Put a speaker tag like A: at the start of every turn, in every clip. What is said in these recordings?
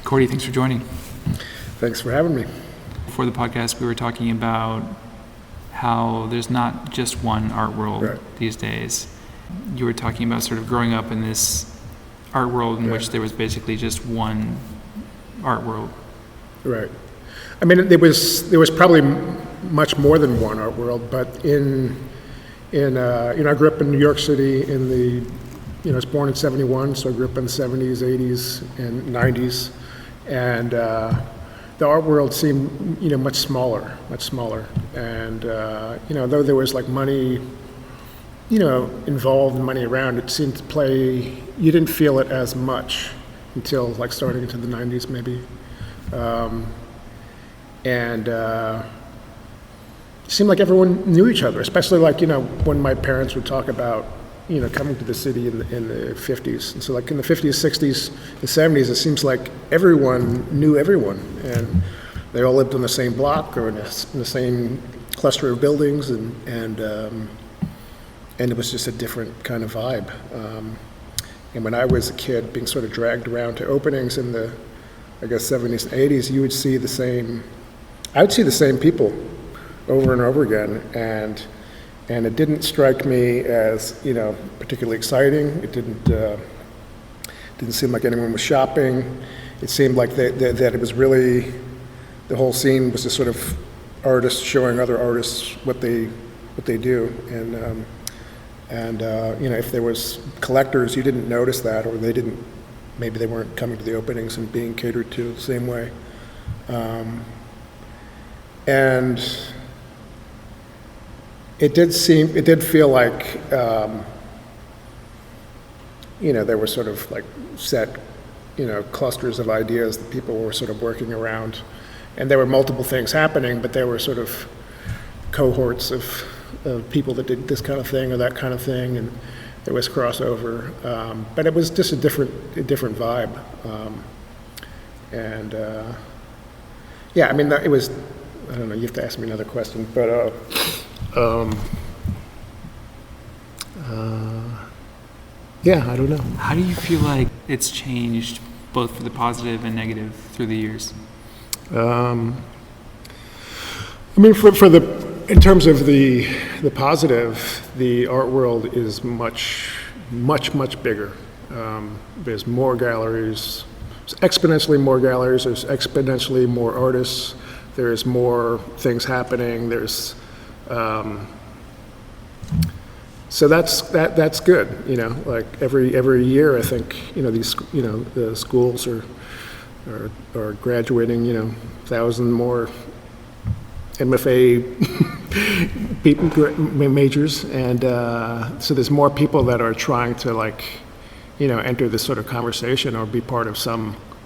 A: Cordy, thanks for joining.
B: Thanks for having me.
A: Before the podcast, we were talking about how there's not just one art world these days. You were talking about sort of growing up in this art world in which there was basically just one art world.
B: Right. I mean, there was probably much more than one art world, but I grew up in New York City I was born in 71, so I grew up in the 70s, 80s, and 90s, and the art world seemed, much smaller, and, though there was like money, involved and money around, it seemed to play, you didn't feel it as much until like starting into the 90s maybe. It seemed like everyone knew each other, especially like, when my parents would talk about, coming to the city in the 50s. And so like in the 50s, 60s, and 70s, it seems like everyone knew everyone. And they all lived on the same block or in the same cluster of buildings. And it was just a different kind of vibe. And when I was a kid, being sort of dragged around to openings in the, 70s and 80s, I would see the same people over and over again, and it didn't strike me as particularly exciting. It didn't seem like anyone was shopping. It seemed like that it was really, the whole scene was just sort of artists showing other artists what they do, and if there was collectors, you didn't notice that, or maybe they weren't coming to the openings and being catered to the same way. And it did feel like, there were sort of like set, clusters of ideas that people were sort of working around. And there were multiple things happening, but there were sort of cohorts of people that did this kind of thing or that kind of thing, and there was crossover. But it was just a different vibe. It was, I don't know, you have to ask me another question, but I don't know.
A: How do you feel like it's changed both for the positive and negative through the years?
B: In terms of the positive, the art world is much bigger. There's more galleries, exponentially more galleries, there's exponentially more artists, there's more things happening, so that's good, like every year I think, the schools are graduating, 1,000 more MFA majors, and so there's more people that are trying to enter this sort of conversation or be part of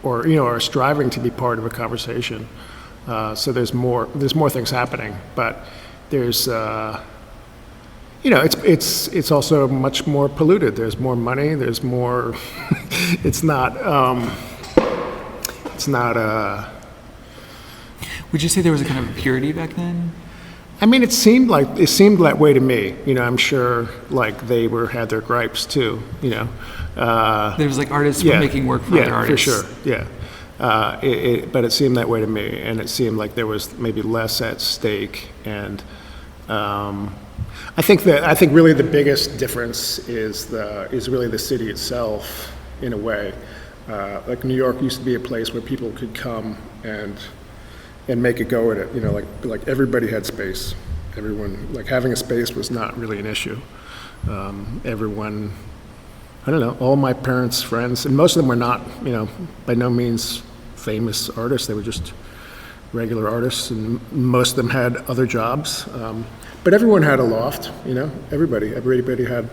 B: are striving to be part of a conversation. So there's more things happening, but there's it's also much more polluted. There's more money. There's more. It's not.
A: Would you say there was a kind of purity back then?
B: I mean, it seemed that way to me. I'm sure they had their gripes too. There
A: was artists were making work for other artists.
B: For sure. Yeah. But it seemed that way to me, and it seemed like there was maybe less at stake. And I think really the biggest difference is really the city itself, in a way. Like New York used to be a place where people could come and make a go at it. Like everybody had space. Everyone, having a space was not really an issue. Everyone, I don't know, all my parents' friends, and most of them were not, by no means famous artists. They were just regular artists, and most of them had other jobs. But everyone had a loft, everybody had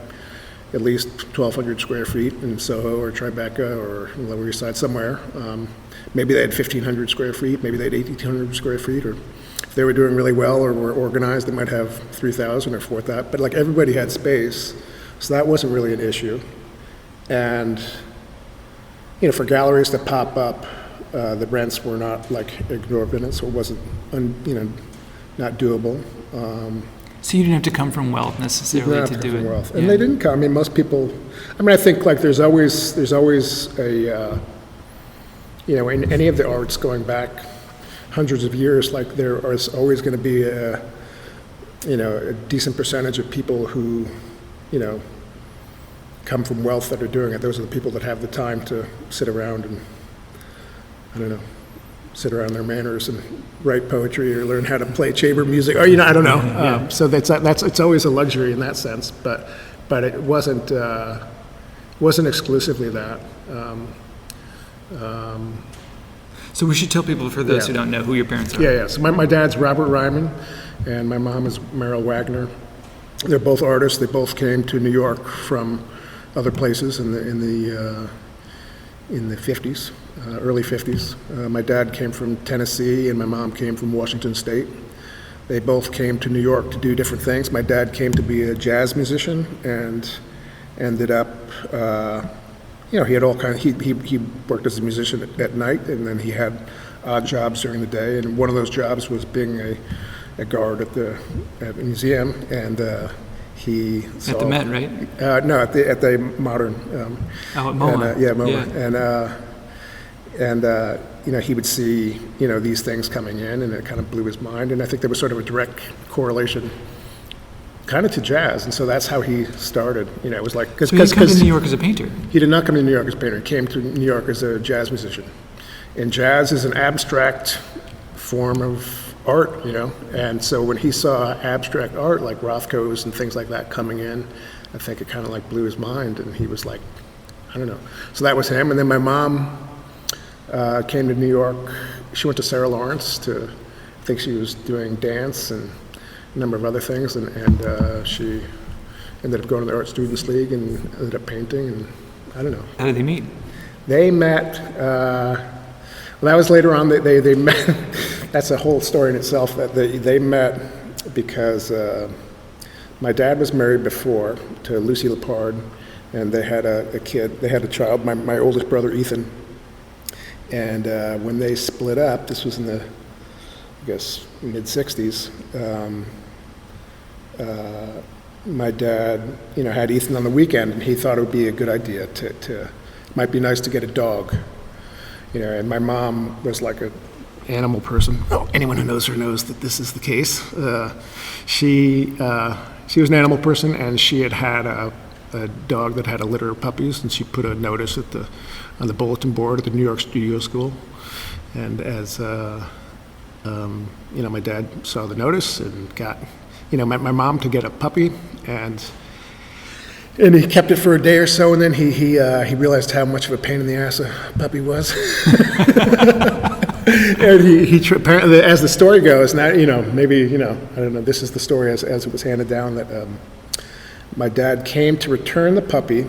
B: at least 1,200 square feet in Soho or Tribeca or Lower East Side somewhere. Maybe they had 1,500 square feet, maybe they had 1,800 square feet, or if they were doing really well or were organized, they might have 3,000 or 4,000, but everybody had space, so that wasn't really an issue. And, for galleries to pop up, the rents were not exorbitant, so it wasn't, not doable.
A: So you didn't have to come from wealth necessarily to do it.
B: Wealth. And they didn't come. I mean, most people. I think there's always in any of the arts going back hundreds of years, like there is always going to be a decent percentage of people who, come from wealth that are doing it. Those are the people that have the time to sit around and, sit around their manors and write poetry or learn how to play chamber music, or I don't know. So that's it's always a luxury in that sense, but it wasn't exclusively that.
A: So we should tell people, for those who don't know, who your parents are.
B: Yeah. So my dad's Robert Ryman, and my mom is Merrill Wagner. They're both artists. They both came to New York from other places in the 50s, early 50s. My dad came from Tennessee, and my mom came from Washington State. They both came to New York to do different things. My dad came to be a jazz musician and ended up, he had all kinds. He worked as a musician at night, and then he had odd jobs during the day. And one of those jobs was being a guard at the museum, and he saw,
A: at the Met, right?
B: No, at the Modern.
A: At MoMA.
B: MoMA. And he would see these things coming in, and it kind of blew his mind. And I think there was sort of a direct correlation, kind of to jazz, and so that's how he started. It was like
A: So he came to New York as a painter.
B: He did not come to New York as a painter. He came to New York as a jazz musician, and jazz is an abstract form of art, and so when he saw abstract art like Rothko's and things like that coming in, I think it kind of like blew his mind, and he was like, I don't know. So that was him, and then my mom came to New York. She went to Sarah Lawrence I think she was doing dance and a number of other things, and she ended up going to the Art Students League and ended up painting, and I don't know.
A: How did they meet?
B: They met, that was later on. They met, that's a whole story in itself, that they met because my dad was married before to Lucy Lepard, and they had a kid, they had a child, my oldest brother Ethan. And when they split up, this was in the, I guess, mid-'60s, my dad, had Ethan on the weekend, and he thought it would be a good idea to might be nice to get a dog. And my mom was like an animal person. Oh, anyone who knows her knows that this is the case. She was an animal person, and she had a dog that had a litter of puppies, and she put a notice on the bulletin board at the New York Studio School. And as my dad saw the notice and got my mom to get a puppy, and he kept it for a day or so, and then he realized how much of a pain in the ass a puppy was. And he apparently, as the story goes, now maybe I don't know. This is the story as it was handed down, that my dad came to return the puppy,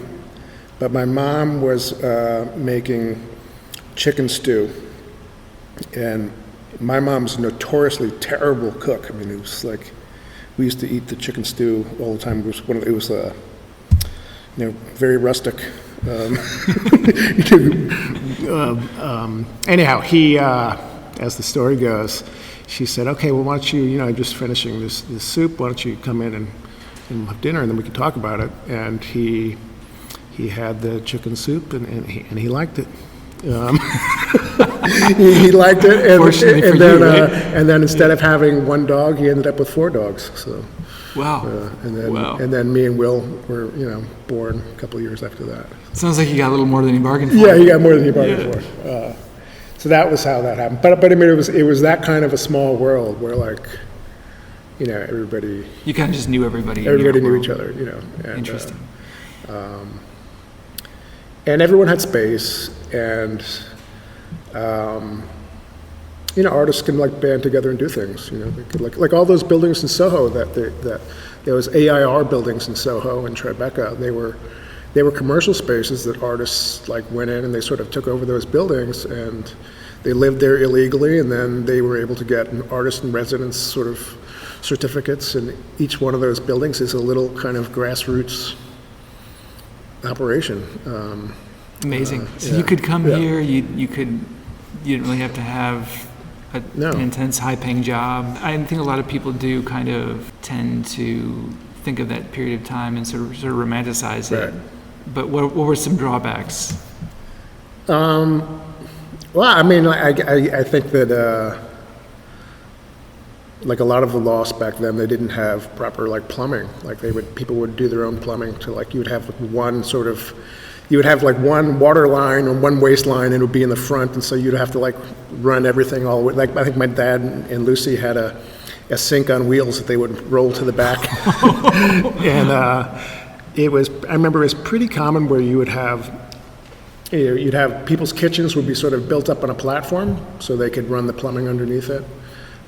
B: but my mom was making chicken stew, and my mom's a notoriously terrible cook. I mean, it was like we used to eat the chicken stew all the time. It was very rustic. Anyhow, he, as the story goes, she said, "Okay, well, why don't you, I'm just finishing this soup. Why don't you come in and have dinner, and then we can talk about it." And he had the chicken soup, and he liked it. He liked it, and then instead of having one dog, he ended up with 4 dogs. So.
A: Wow.
B: And then me and Will were, born a couple of years after that.
A: Sounds like he got a little more than he bargained for.
B: Yeah, he got more than he bargained for. So that was how that happened. But I mean, it was that kind of a small world where, like, everybody.
A: You kind of just knew everybody.
B: Everybody knew each other, And,
A: Interesting.
B: And everyone had space, and artists can band together and do things. They could, like all those buildings in Soho that there was AIR buildings in Soho and Tribeca. They were commercial spaces that artists went in, and they sort of took over those buildings, and they lived there illegally, and then they were able to get an artist in residence sort of certificates, and each one of those buildings is a little kind of grassroots operation.
A: Amazing. So you could come here. You didn't really have to have an intense, high-paying job. I think a lot of people do kind of tend to think of that period of time and sort of romanticize it. But what were some drawbacks?
B: Well, I mean, I think that, like a lot of the lofts back then, they didn't have proper like plumbing. Like people would do their own plumbing to like, you would have like one water line or one waste line, and it would be in the front, and so you'd have to like run everything all the way. Like I think my dad and Lucy had a sink on wheels that they would roll to the back. And I remember it was pretty common where you'd have people's kitchens would be sort of built up on a platform so they could run the plumbing underneath it.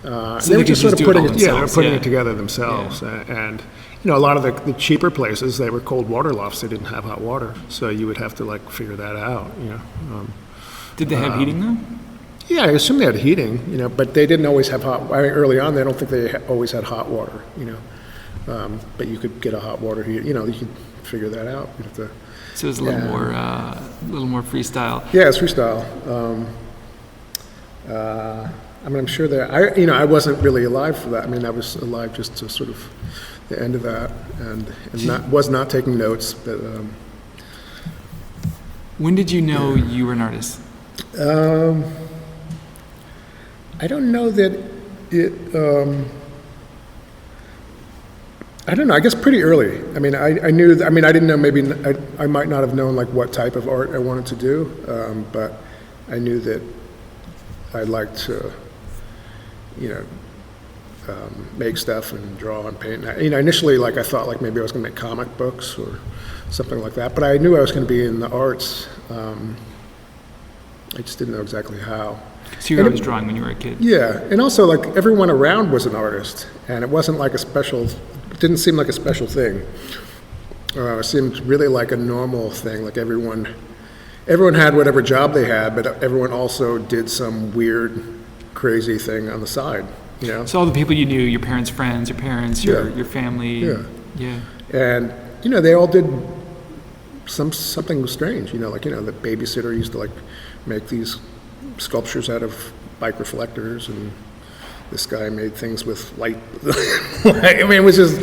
A: So
B: they were just sort of putting it together themselves.
A: Yeah.
B: And you know, a lot of the cheaper places, they were cold water lofts. They didn't have hot water, so you would have to like figure that out. You know. Did
A: they have heating though?
B: Yeah, I assume they had heating. You know, but they didn't always have hot. I mean, early on, they don't think they always had hot water. You know, but you could get a hot water heater. You know, you could figure that out. You'd have to.
A: So it's a little more freestyle.
B: Yeah, it's freestyle. I mean, I'm sure that I wasn't really alive for that. I mean, I was alive just to sort of the end of that, and was not taking notes. But
A: when did you know you were an artist?
B: I don't know that it. I don't know. I guess pretty early. I mean, I knew. I mean, I didn't know. Maybe I might not have known like what type of art I wanted to do, but I knew that I'd like to, you know, make stuff and draw and paint. You know, initially, like I thought, like maybe I was going to make comic books or something like that. But I knew I was going to be in the arts. I just didn't know exactly how.
A: So you were always drawing when you were a kid.
B: Yeah, and also like everyone around was an artist, and it wasn't like it didn't seem like a special thing. It seemed really like a normal thing. Like everyone had whatever job they had, but everyone also did some weird, crazy thing on the side. You know.
A: So all the people you knew, your parents' friends, your family.
B: Yeah. And you know, they all did something strange. You know, like the babysitter used to like make these sculptures out of bike reflectors, and this guy made things with light. I mean, it was just,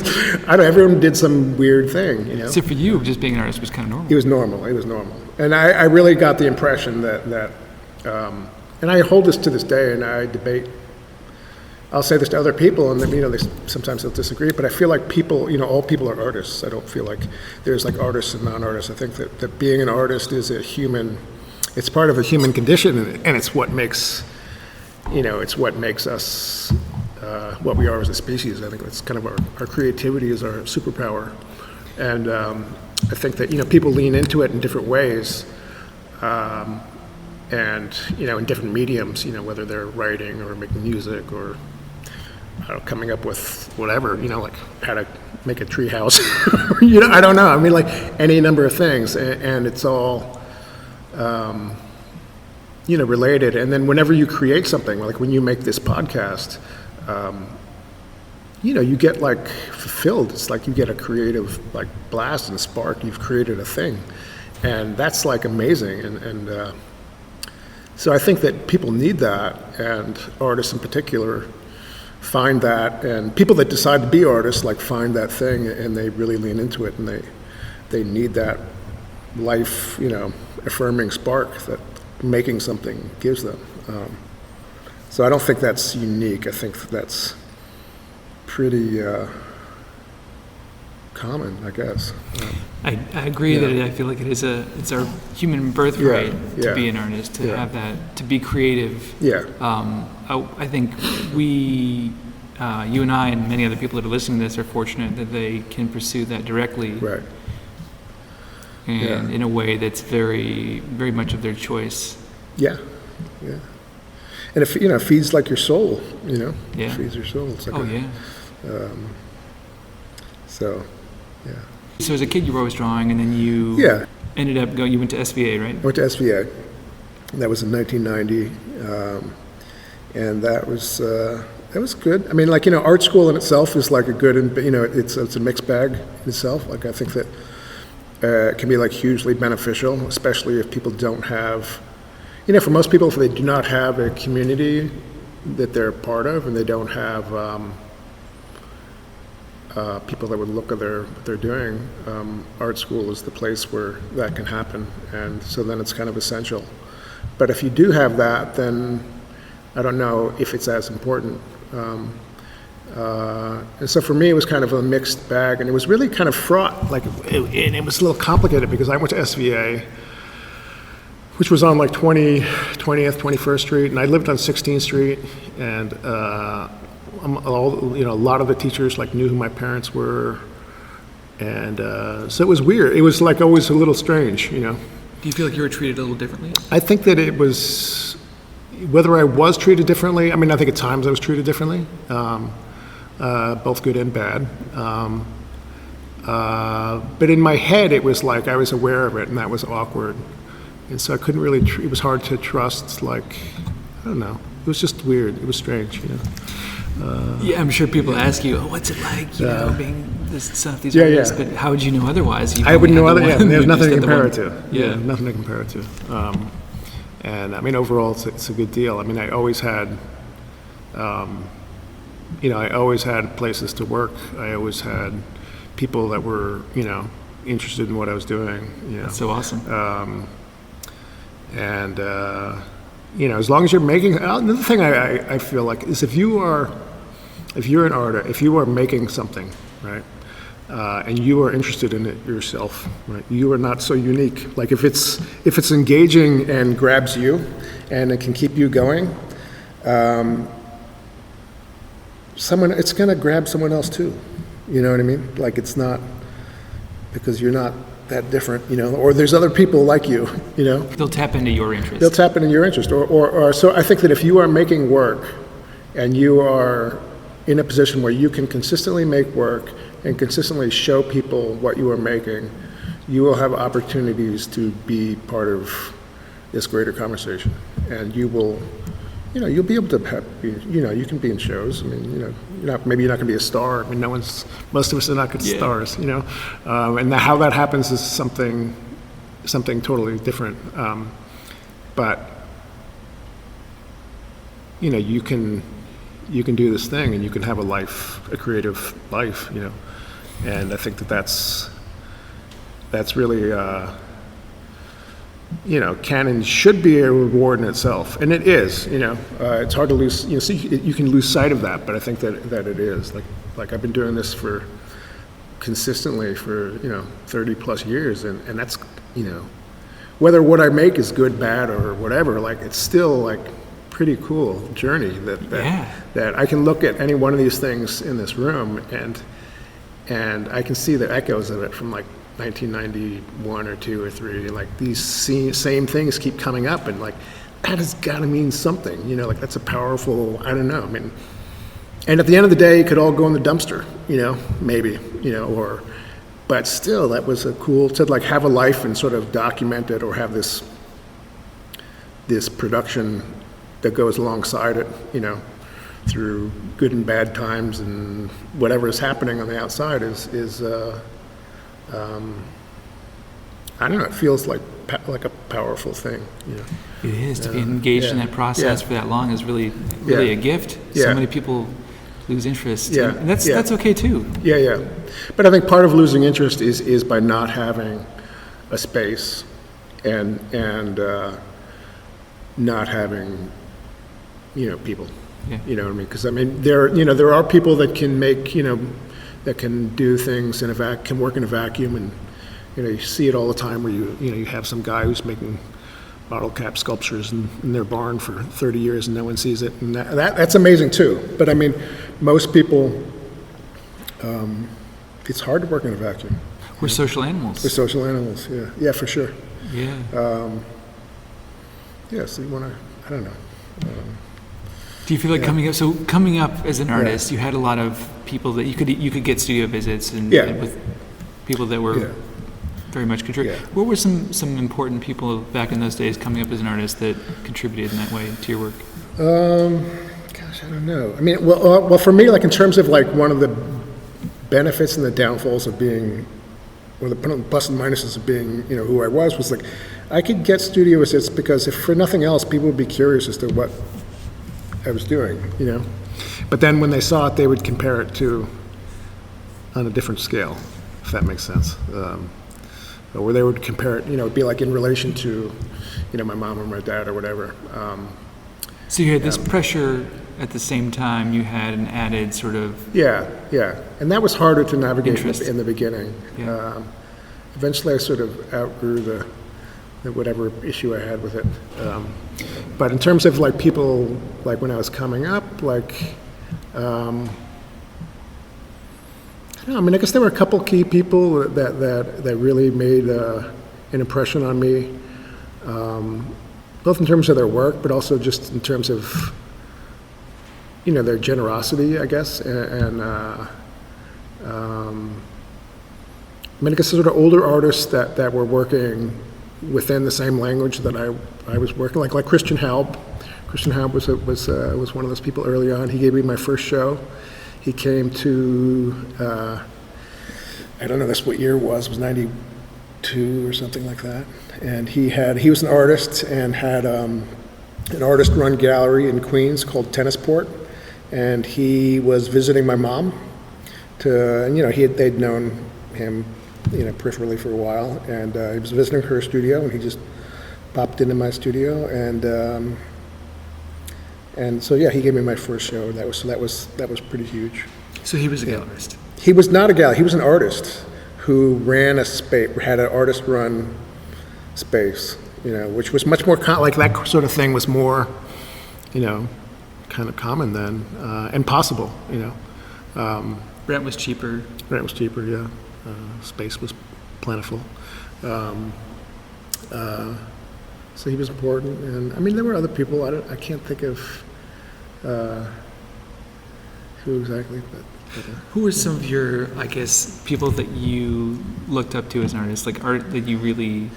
B: I don't know, everyone did some weird thing, you know?
A: So for you, just being an artist was kind of normal.
B: It was normal. And I really got the impression that and I hold this to this day, and I debate, I'll say this to other people, and sometimes they'll disagree, but I feel like people, all people are artists. I don't feel like there's like artists and non-artists. I think that being an artist is it's part of a human condition, and it's what makes, us what we are as a species. I think it's kind of our creativity is our superpower. And I think that, people lean into it in different ways, and, in different mediums, whether they're writing or making music or coming up with whatever, like how to make a tree house. I don't know. I mean, like any number of things, and it's all, related. And then whenever you create something, like when you make this podcast, you get like fulfilled. It's like you get a creative like blast and spark. You've created a thing, and that's like amazing. And so I think that people need that, and artists in particular find that, and people that decide to be artists like find that thing, and they really lean into it, and they need that life, affirming spark that making something gives them. So I don't think that's unique. I think that's pretty common, I guess.
A: I agree that I feel like it's our human birthright to be an artist, to have that, to be creative.
B: Yeah.
A: I think we, you and I and many other people that are listening to this are fortunate that they can pursue that directly.
B: Right.
A: And in a way that's very, very much of their choice.
B: Yeah. And it feeds like your soul,
A: Yeah.
B: It feeds your soul. It's like so, yeah.
A: So as a kid, you were always drawing, and then you ended up you went to SVA, right?
B: I went to SVA. That was in 1990, and that was good. I mean, like, art school in itself is like a good, it's a mixed bag in itself. Like, I think that it can be like hugely beneficial, especially if people don't have, for most people, if they do not have a community that they're part of, and they don't have people that would look at what they're doing, art school is the place where that can happen, and so then it's kind of essential. But if you do have that, then I don't know if it's as important. And so for me, it was kind of a mixed bag, and it was really kind of fraught. Like, and it was a little complicated because I went to SVA, which was on like 20th, 21st Street, and I lived on 16th Street, and a lot of the teachers like knew who my parents were, and so it was weird. It was like always a little strange, you know.
A: Do you feel like you were treated a little differently?
B: I think that it was, whether I was treated differently, I mean, I think at times I was treated differently, both good and bad. But in my head, it was like I was aware of it, and that was awkward. And so I couldn't really, it was hard to trust, like, I don't know. It was just weird. It was strange, you know.
A: Yeah, I'm sure people ask you, oh, what's it like, you know, being this stuff, these
B: Yeah,
A: artists,
B: yeah.
A: but how would you know otherwise?
B: I wouldn't know other, yeah,
A: one
B: there's
A: who
B: nothing
A: just
B: to
A: did the
B: compare
A: one.
B: it to.
A: Yeah.
B: Nothing to compare it to. And I mean, overall, it's a good deal. I mean, I always had, you know, I always had places to work. I always had people that were, you know, interested in what I was doing, you know.
A: That's so awesome.
B: And, you know, as long as you're making, another thing I feel like is if you're an artist, if you are making something, right, and you are interested in it yourself, right, you are not so unique. Like if it's engaging and grabs you and it can keep you going, it's going to grab someone else too. You know what I mean? Like it's not because you're not that different, you know, or there's other people like you know.
A: They'll tap into your interest.
B: They'll tap into your interest. Or so I think that if you are making work and you are in a position where you can consistently make work and consistently show people what you are making, you will have opportunities to be part of this greater conversation. And you will, you know, you'll be able to you know, you can be in shows. I mean, you know, maybe you're not going to be a star. I mean, most of us are not good stars, you know. And how that happens is something totally different. But you know, you can do this thing, and you can have a creative life, you know. And I think that's really, you know, canon should be a reward in itself, and it is. You know, it's hard to lose. You know, you can lose sight of that, but I think that it is. Like I've been doing this consistently for 30 plus years, and that's, you know, whether what I make is good, bad, or whatever. Like it's still like pretty cool journey that I can look at any one of these things in this room and I can see the echoes of it from like 1991 or 2 or 3. Like these same things keep coming up, and like that has got to mean something, you know. Like that's a powerful, I don't know. I mean, and at the end of the day, it could all go in the dumpster, you know, maybe, you know, but still, that was a cool to like have a life and sort of document it, or have this production that goes alongside it, you know, through good and bad times, and whatever is happening on the outside is I don't know, it feels like a powerful thing, you know.
A: It is, to be engaged in that process for that long is really a gift. So many people lose interest, and that's okay too. Yeah. But
B: I think part of losing interest is by not having a space and not having, you know, people.
A: Yeah.
B: You know what I mean? Because I mean, there are people that can make, you know, that can do things can work in a vacuum, and you know, you see it all the time where you have some guy who's making bottle cap sculptures in their barn for 30 years and no one sees it, and that's amazing too. But I mean, most people, it's hard to work in a vacuum.
A: We're social animals.
B: We're social animals. Yeah, for sure.
A: Yeah.
B: So you want to, I don't know.
A: Do you feel like coming up as an artist, you had a lot of people that you could get studio visits and with people that were very much contributing.
B: Yeah.
A: What were some important people back in those days coming up as an artist that contributed in that way to your work?
B: Gosh, I don't know. I mean, well, for me, like in terms of like one of the benefits and the downfalls of being, or the plus and minuses of being, you know, who I was like, I could get studio visits because if for nothing else, people would be curious as to what I was doing, you know. But then when they saw it, they would compare it to on a different scale, if that makes sense. where they would compare it, it'd be like in relation to, my mom or my dad or whatever.
A: So you had this pressure at the same time you had an added sort of
B: Yeah, and that was harder to navigate
A: interest.
B: in the beginning.
A: Yeah.
B: Eventually, I sort of outgrew the whatever issue I had with it. But in terms of like people, like when I was coming up, like, I don't know, I mean, I guess there were a couple key people that really made an impression on me, both in terms of their work, but also just in terms of, their generosity, I guess, and I mean, I guess sort of older artists that were working within the same language that I was working, like Christian Halb. Christian Halb was one of those people early on. He gave me my first show. He came to, I don't know what year it was 92 or something like that. And he was an artist and had an artist-run gallery in Queens called Tennisport. And he was visiting my mom and they'd known him, peripherally for a while. And he was visiting her studio, and he just popped into my studio, and so yeah, he gave me my first show. That was pretty huge.
A: So he was a gallerist.
B: He was not a gallery. He was an artist who ran a space, had an artist-run space, which was much more like that sort of thing was more, kind of common then, and possible,
A: Rent was cheaper.
B: Rent was cheaper, yeah. Space was plentiful. So he was important, and I mean there were other people. I can't think of who exactly, but
A: Who were some of your, I guess, people that you looked up to as an artist, like art that you really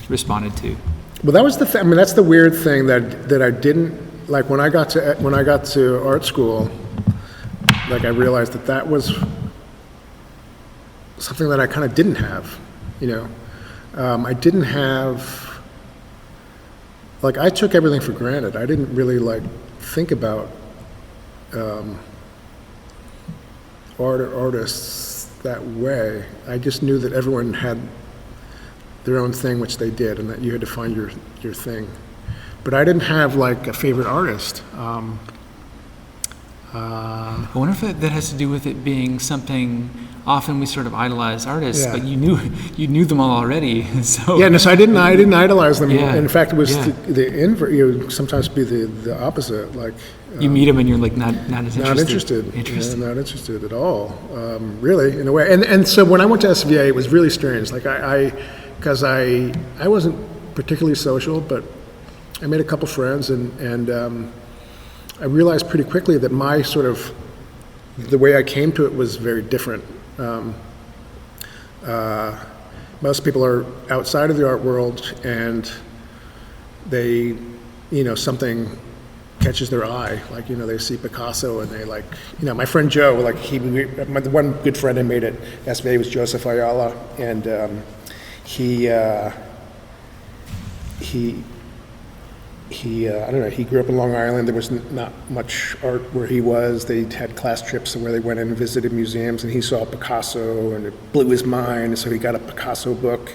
A: responded to?
B: well, that was the thing. I mean, that's the weird thing that I didn't like when I got to art school. Like I realized that was something that I kind of didn't have. I didn't have. Like I took everything for granted. I didn't really think about artists that way. I just knew that everyone had their own thing, which they did, and that you had to find your thing. But I didn't have a favorite artist.
A: I wonder if that has to do with it being something. Often we sort of idolize artists,
B: Yeah.
A: but you knew them all already. So
B: Yeah, no, so I didn't idolize them.
A: Yeah.
B: In fact, it was
A: Yeah.
B: the invert. You would sometimes be the opposite.
A: you meet them and you're like not as interested.
B: Not interested.
A: Interesting.
B: Yeah, not interested at all. Really, in a way. And so when I went to SVA, it was really strange. Because I wasn't particularly social, but I made a couple friends, and I realized pretty quickly that my sort of the way I came to it was very different. Most people are outside of the art world, and they, something catches their eye. They see Picasso, and they my friend Joe, the one good friend I made at SVA was Joseph Ayala, and he I don't know, he grew up in Long Island. There was not much art where he was. They had class trips where they went in and visited museums, and he saw Picasso, and it blew his mind, and so he got a Picasso book.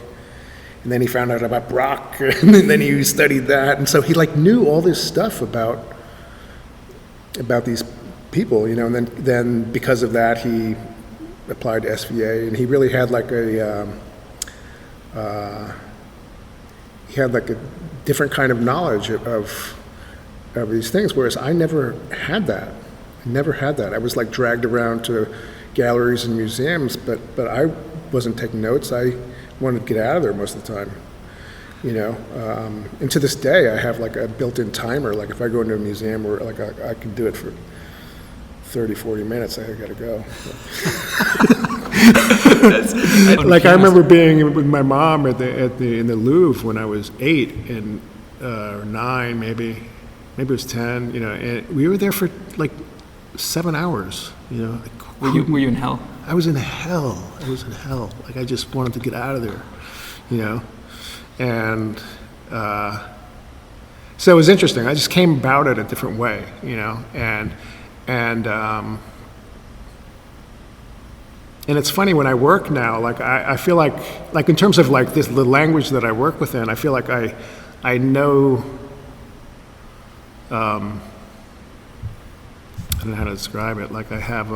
B: And then he found out about Braque, and then he studied that. And so he knew all this stuff about these people, and then because of that, he applied to SVA, and he really had a different kind of knowledge of these things, whereas I never had that. I was like dragged around to galleries and museums, but I wasn't taking notes. I wanted to get out of there most of the time, you know. And to this day, I have like a built-in timer. Like if I go into a museum where like I can do it for 30, 40 minutes, I gotta go. Like I remember being with my mom in the Louvre when I was 8 and or 9, maybe it was 10. You know, and we were there for like 7 hours. You know,
A: Were you in hell?
B: I was in hell. Like I just wanted to get out of there. You know, and so it was interesting. I just came about it a different way. You know, and And it's funny when I work now, like I feel like in terms of like the language that I work within, I feel like I know, I don't know how to describe it. Like I have,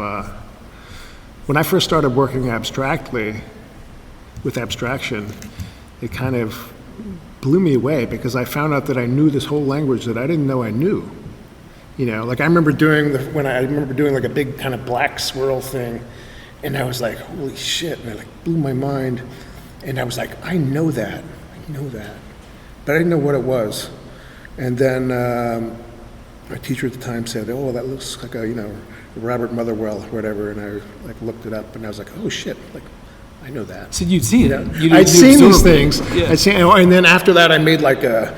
B: when I first started working abstractly, with abstraction, it kind of blew me away because I found out that I knew this whole language that I didn't know I knew. You know, like I remember doing like a big kind of black swirl thing, and I was like, holy shit, and it like blew my mind. And I was like, I know that. But I didn't know what it was. And then my teacher at the time said, oh, that looks like a, Robert Motherwell or whatever. And I like looked it up and I was like, oh shit, like I know that.
A: So you'd seen it.
B: I'd seen these things.
A: Yeah.
B: And then after that, I made like a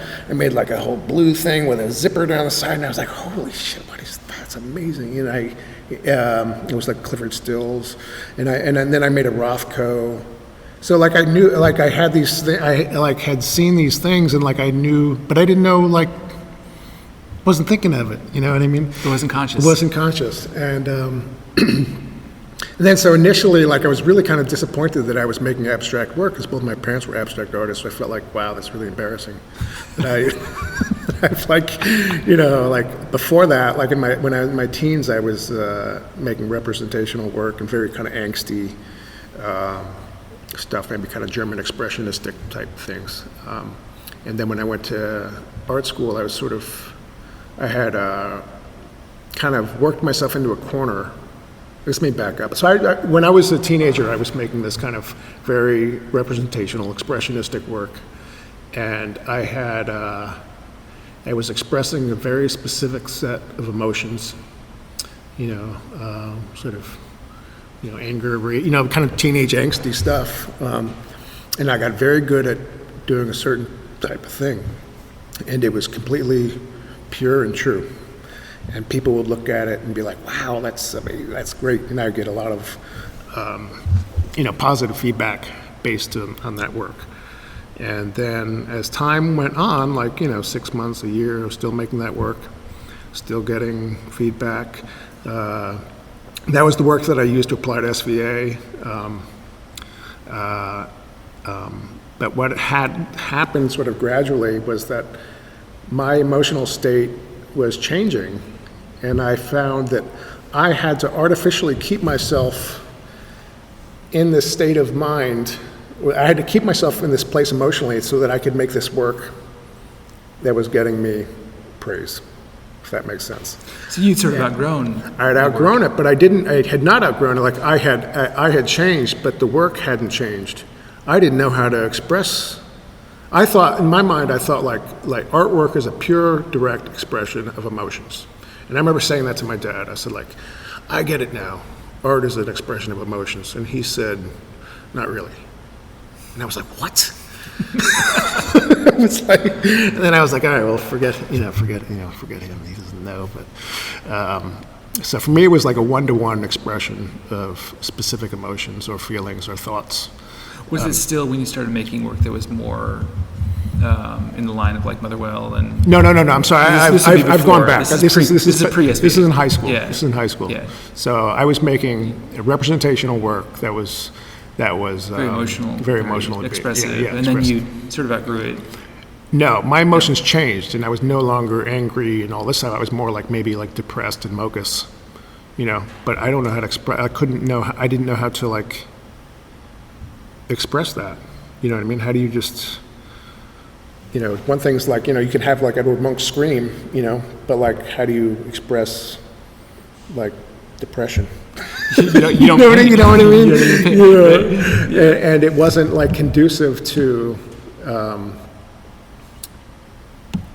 B: whole blue thing with a zipper down the side, and I was like, holy shit, what is that? It's amazing. And it was like Clifford Stills, and then I made a Rothko. So like I knew, like I had these, I like had seen these things, and like I knew, but I didn't know, like, wasn't thinking of it. You know what I mean?
A: It wasn't conscious.
B: It wasn't conscious, and. And then so initially, like I was really kind of disappointed that I was making abstract work because both my parents were abstract artists. So I felt like, wow, that's really embarrassing. That I like, like before that, like when I was in my teens, I was making representational work and very kind of angsty stuff, maybe kind of German expressionistic type things. And then when I went to art school, I had kind of worked myself into a corner. Let me back up. So when I was a teenager, I was making this kind of very representational, expressionistic work. And I was expressing a very specific set of emotions, anger, kind of teenage angsty stuff. And I got very good at doing a certain type of thing. And it was completely pure and true. And people would look at it and be like, wow, that's great. And I get a lot of, positive feedback based on that work. And then as time went on, like, 6 months, a year, I was still making that work, still getting feedback. That was the work that I used to apply to SVA. But what had happened sort of gradually was that my emotional state was changing, and I found that I had to artificially keep myself in this state of mind. I had to keep myself in this place emotionally so that I could make this work that was getting me praise, if that makes sense.
A: So you'd sort of outgrown.
B: I had outgrown it, but I had not outgrown it. Like I had changed, but the work hadn't changed. I didn't know how to express. I thought, in my mind, like artwork is a pure, direct expression of emotions. And I remember saying that to my dad. I said, like, I get it now. Art is an expression of emotions. And he said, not really. And I was like, what? It was like, and then I was like, all right, well, forget him. He doesn't know. But so for me, it was like a one-to-one expression of specific emotions or feelings or thoughts.
A: Was it still, when you started making work, that was more in the line of like Motherwell and? No.
B: I'm sorry. I've gone back. This is
A: pre-SVA.
B: This is in high school.
A: Yeah.
B: This is in high school.
A: Yeah.
B: So I was making a representational work that was
A: very emotional,
B: very emotional,
A: expressive,
B: yeah,
A: and then you sort of outgrew it.
B: No, my emotions changed, and I was no longer angry and all this stuff. I was more like maybe like depressed and mocus, But I don't know how to express. I didn't know how to like express that. You know what I mean? How do you just, one thing's like, you can have like Edward Munch scream, but like, how do you express like depression?
A: You don't
B: you know what I mean?
A: Yeah.
B: And it wasn't like conducive to, I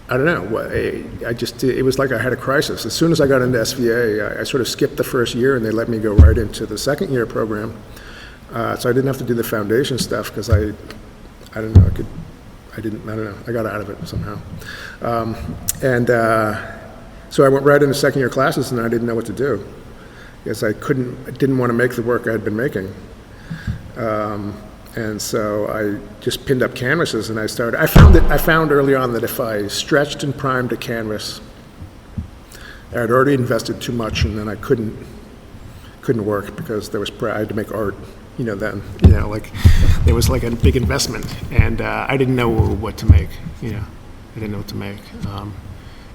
B: don't know, it was like I had a crisis. As soon as I got into SVA, I sort of skipped the first year and they let me go right into the second year program. So I didn't have to do the foundation stuff because I don't know, I got out of it somehow. So I went right into second year classes and I didn't know what to do because I didn't want to make the work I had been making. And so I just pinned up canvases and I found early on that if I stretched and primed a canvas, I had already invested too much and then I couldn't couldn't work because I had to make art, then, like there was like a big investment, and I didn't know what to make, I didn't know what to make.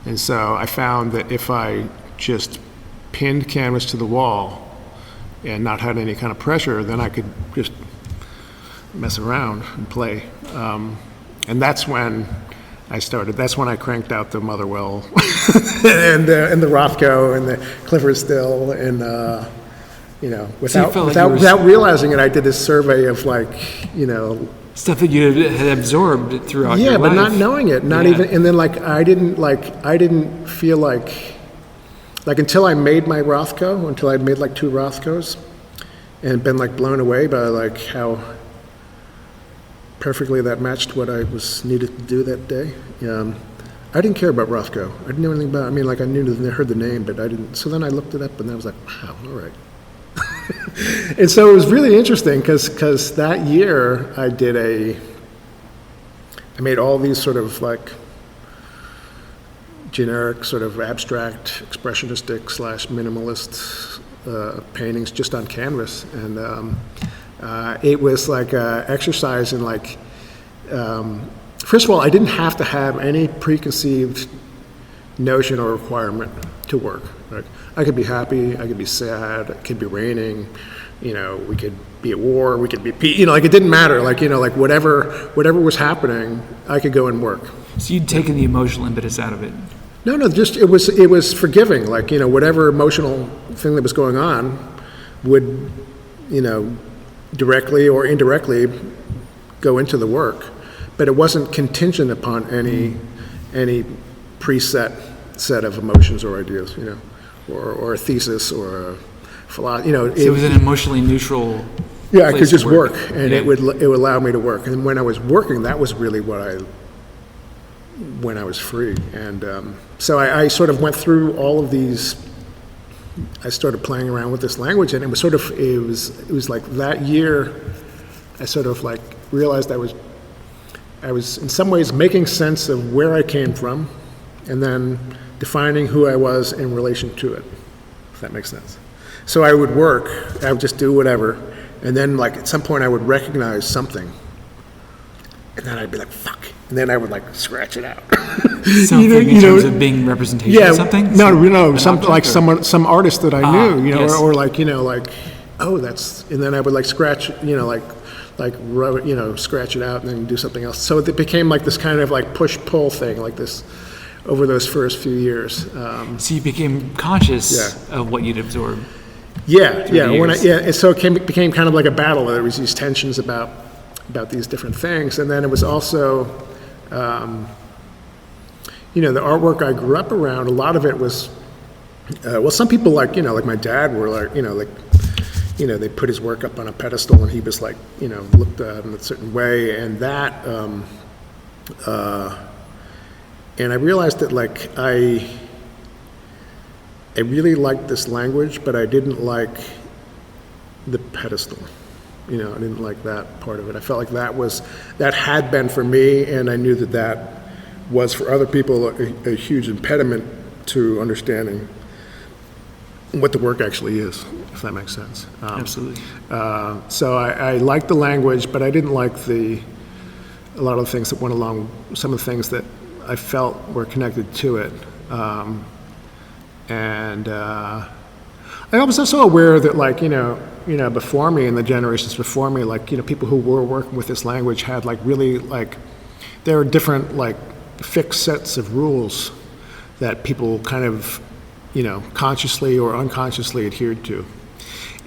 B: And so I found that if I just pinned canvas to the wall and not had any kind of pressure, then I could just mess around and play. And that's when I started. That's when I cranked out the Motherwell and the Rothko and the Clifford Still, and without realizing it, I did this survey of
A: stuff that you had absorbed throughout your life.
B: Yeah, but not knowing it, even, and then I didn't feel like until I made my Rothko, until I'd made 2 Rothkos, and been blown away by how perfectly that matched what I was needed to do that day. I didn't care about Rothko. I didn't know anything about it. I heard the name, but I didn't. So then I looked it up, and I was like, wow, all right. And so it was really interesting because that year I made all these sort of generic sort of abstract expressionistic / minimalist paintings just on canvas, and it was like an exercise in first of all, I didn't have to have any preconceived notion or requirement to work. I could be happy, I could be sad, it could be raining, we could be at war, we could be peace, it didn't matter, whatever was happening, I could go and work.
A: So you'd taken the emotional impetus out of it?
B: No, just it was forgiving, whatever emotional thing that was going on would, directly or indirectly go into the work, but it wasn't contingent upon any preset set of emotions or ideas, or a thesis or a philosophy,
A: So it was an emotionally neutral.
B: Yeah, I could just work, and it would allow me to work. And when I was working, that was really when I was free. And so I sort of went through all of these. I started playing around with this language, and it was like that year, I sort of realized I was in some ways making sense of where I came from, and then defining who I was in relation to it, if that makes sense. So I would work, I would just do whatever, and then at some point I would recognize something, and then I'd be like, fuck, and then I would scratch it out.
A: Something in terms of being representation of something?
B: No, some artist that I knew, yes. or oh, that's, and then I would scratch, scratch it out and then do something else. So it became this kind of push-pull thing, this, over those first few years.
A: So you became conscious of what you'd absorbed.
B: Yeah. And so it became kind of like a battle. There was these tensions about these different things, and then it was also, the artwork I grew up around. A lot of it was, some people like my dad were they put his work up on a pedestal, and he was looked at in a certain way, and that, and I realized that I really liked this language, but I didn't like the pedestal. I didn't like that part of it. I felt like that had been for me, and I knew that was for other people a huge impediment to understanding what the work actually is, if that makes sense.
A: Absolutely.
B: So I liked the language, but I didn't like a lot of the things that went along, some of the things that I felt were connected to it. And I was also aware that before me and the generations before me, people who were working with this language had really there are different fixed sets of rules that people kind of consciously or unconsciously adhered to.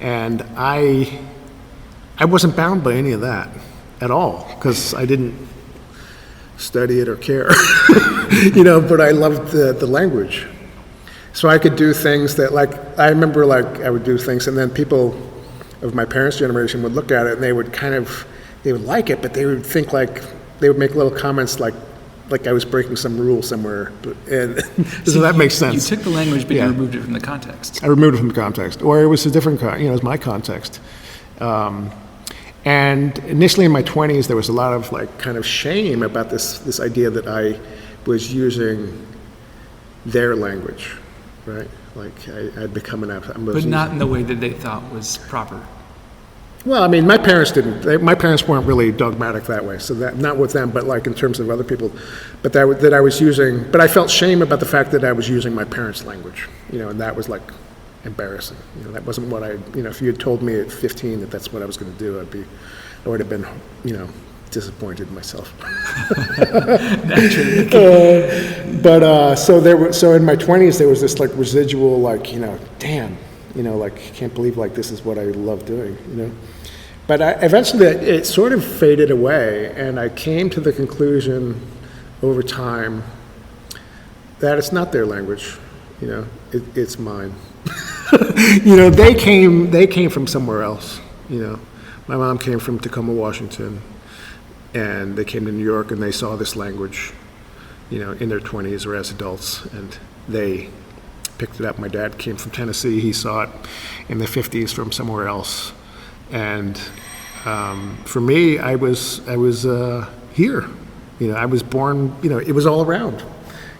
B: And I wasn't bound by any of that at all, because I didn't study it or care, but I loved the language. So I could do things that I remember I would do things, and then people of my parents' generation would look at it and they would like it, but they would think they would make little comments like I was breaking some rule somewhere, and so that makes sense.
A: You took the language, but you removed it from the context.
B: I removed it from the context, or it was a different, it was my context. And initially in my 20s, there was a lot of kind of shame about this idea that I was using their language, right? Like I'd become an absolute.
A: But not in the way that they thought was proper.
B: Well, I mean, my parents didn't. My parents weren't really dogmatic that way. So that not with them, but like in terms of other people. But that I was using. But I felt shame about the fact that I was using my parents' language. And that was like embarrassing. That wasn't what I. If you had told me at 15 that that's what I was going to do, I would have been, disappointed in myself. So in my 20s there was this like residual like damn, like can't believe like this is what I love doing, But eventually it sort of faded away, and I came to the conclusion over time that it's not their language, it's mine. They came from somewhere else, My mom came from Tacoma, Washington, and they came to New York and they saw this language, in their 20s or as adults, and they picked it up. My dad came from Tennessee. He saw it in the 50s from somewhere else. And for me, I was here. I was born, it was all around.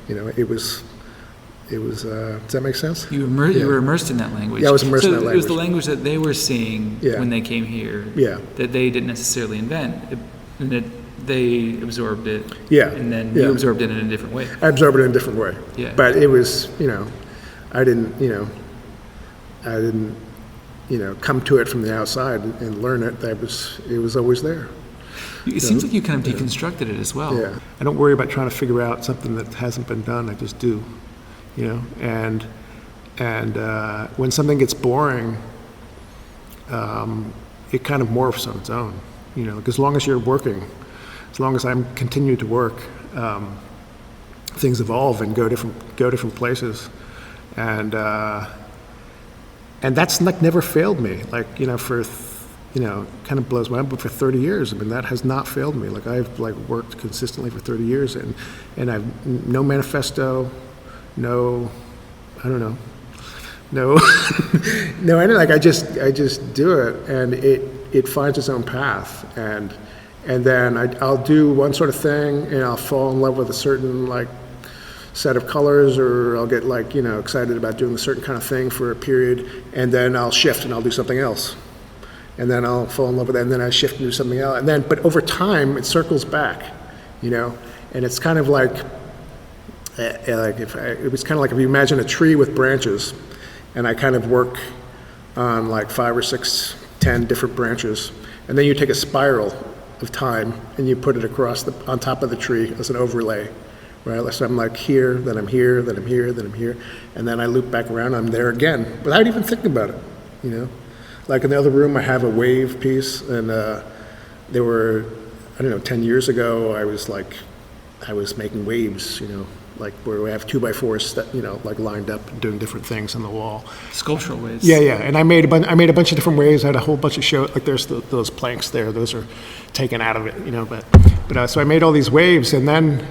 B: It was, does that make sense?
A: You were immersed in that language.
B: Yeah, I was immersed in that language.
A: It was the language that they were seeing when they came here that they didn't necessarily invent. And that they absorbed it. Yeah. And then you absorbed it in a different way.
B: I absorbed it in a different way.
A: Yeah.
B: But it was, I didn't come to it from the outside and learn it. It was always there.
A: It seems like you kind of deconstructed it as well.
B: Yeah. I don't worry about trying to figure out something that hasn't been done. I just do, and when something gets boring, it kind of morphs on its own, because as long as you're working, as long as I'm continuing to work, things evolve and go different places, and that's like never failed me. Like for kind of blows my mind, but for 30 years, I mean that has not failed me. Like I've like worked consistently for 30 years, and I've no manifesto, no, I don't know, no, no, anything. Like I just do it, and it finds its own path, and then I'll do one sort of thing, and I'll fall in love with a certain like set of colors, or I'll get like excited about doing a certain kind of thing for a period, and then I'll shift and I'll do something else, and then I'll fall in love with it, and then I shift and do something else, and then but over time it circles back, and it's kind of like it was kind of like if you imagine a tree with branches, and I kind of work on like 5 or 6, 10 different branches, and then you take a spiral of time and you put it on top of the tree as an overlay, right? So I'm like here, then I'm here, then I'm here, then I'm here, and then I loop back around, I'm there again, without even thinking about it, Like in the other room, I have a wave piece, and there were, 10 years ago, I was making waves, like where we have 2x4s that, like lined up and doing different things on the wall.
A: Sculptural waves.
B: Yeah, and I made a bunch of different waves. I had a whole bunch of shows, like there's those planks there, those are taken out of it, but so I made all these waves, and then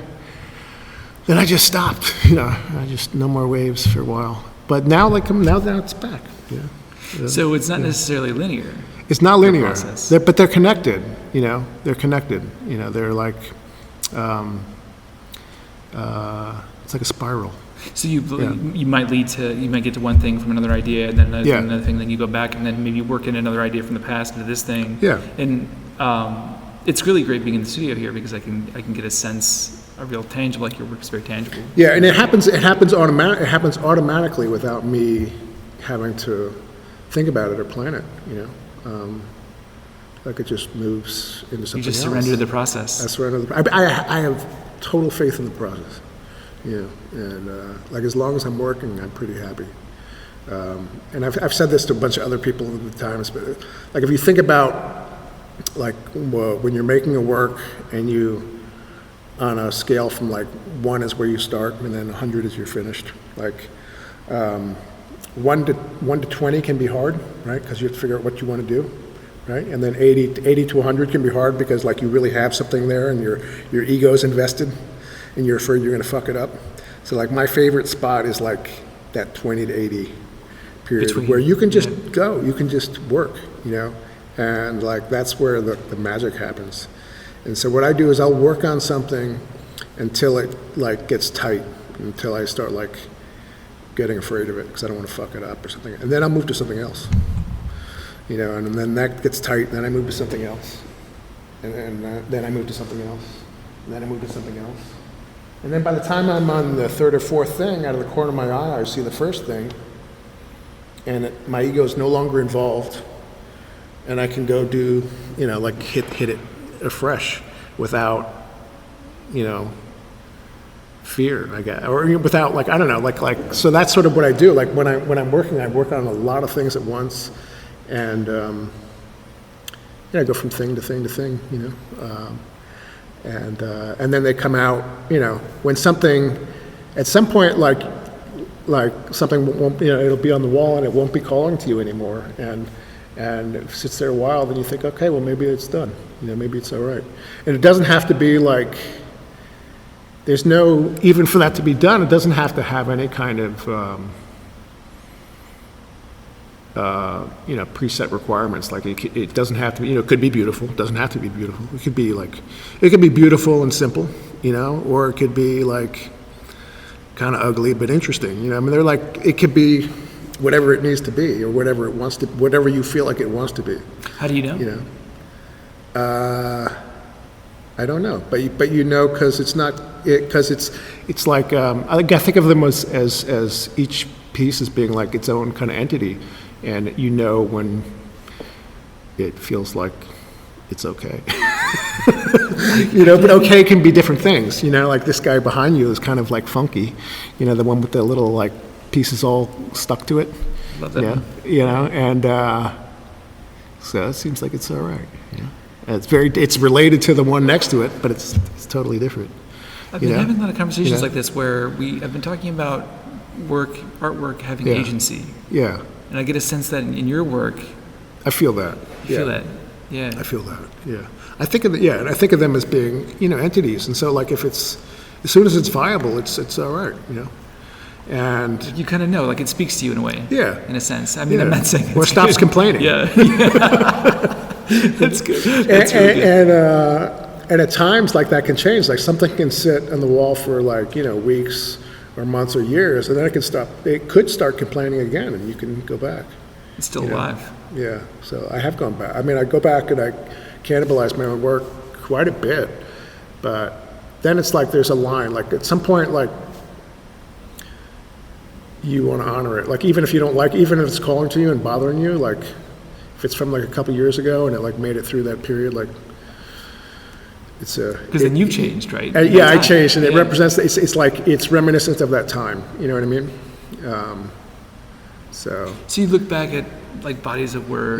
B: I just stopped, I just, no more waves for a while. But now it's back,
A: So it's not necessarily linear.
B: It's not linear,
A: process.
B: but they're connected, they're connected, they're like, it's like a spiral.
A: So you might get to one thing from another idea, and then another thing, then you go back and then maybe work in another idea from the past into this thing. Yeah. And it's really great being in the studio here because I can get a sense, a real tangible, like your work's very tangible. Yeah, and it happens automatically without me having to think about it or plan it, like it just moves into something else. You just surrender to the process. I surrender. I have total faith in the process, and like as long as I'm working, I'm pretty happy. And I've said this to a bunch of other people at the times, but like if you think about like when you're making a work and you, on a scale from like 1 is where you start and then 100 is you're finished, like 1 to 20 can be hard, right? Because you have to figure out what you want to do. Right, and then 80 to 100 can be hard because like you really have something there and your ego's invested, and you're afraid you're going to fuck it up. So like my favorite spot is like that 20 to 80 period where you can just go, you can just work, and like that's where the magic happens. And so what I do is I'll work on something until it like gets tight, until I start like
B: getting afraid of it because I don't want to fuck it up or something. And then I'll move to something else, and then that gets tight, and then I move to something else. And then I move to something else. And then I move to something else. And then by the time I'm on the third or fourth thing, out of the corner of my eye, I see the first thing, and my ego is no longer involved, and I can go do, like hit it afresh without, fear, I guess, or without, like, I don't know, like. So that's sort of what I do. Like when I'm working, I work on a lot of things at once, and I go from thing to thing to thing, and then they come out, when something, at some point, like something won't, it'll be on the wall and it won't be calling to you anymore, and it sits there a while, then you think, okay, well, maybe it's done, maybe it's all right. And it doesn't have to be like, there's no, even for that to be done, it doesn't have to have any kind of, preset requirements. Like it doesn't have to be, it could be beautiful. It doesn't have to be beautiful. It could be beautiful and simple, or it could be like kind of ugly but interesting. They're like, it could be whatever it needs to be, or whatever it wants to, whatever you feel like it wants to be.
A: How do you know?
B: I don't know, but because it's not, because it's like, I think of them as each piece as being like its own kind of entity, and when it feels like it's okay. But okay can be different things, like this guy behind you is kind of like funky, the one with the little like pieces all stuck to it.
A: Love that.
B: Yeah, and so it seems like it's all right. It's related to the one next to it, but it's totally different.
A: I've been having a lot of conversations like this where I've been talking about artwork having agency.
B: Yeah.
A: And I get a sense that in your work,
B: I feel that.
A: You feel that. Yeah.
B: I feel that. Yeah. I think of them as being, entities. And so like if it's, as soon as it's viable, it's all right, And
A: you kind of know, like it speaks to you in a way.
B: Yeah.
A: In a sense. I mean, I'm not saying
B: or stops complaining.
A: Yeah. That's good. That's really good.
B: And at times, like that can change. Like something can sit on the wall for like, weeks or months or years, and then it could start complaining again, and you can go back.
A: It's still alive.
B: Yeah, so I have gone back. I mean, I go back and I cannibalize my own work quite a bit, but then it's like there's a line. Like at some point, like you want to honor it. Like even if you don't like, even if it's calling to you and bothering you, like if it's from like a couple years ago and it like made it through that period, like it's
A: because then you've changed, right?
B: Yeah, I changed, and it represents. It's like it's reminiscent of that time. You know what I mean? So
A: you look back at like bodies of work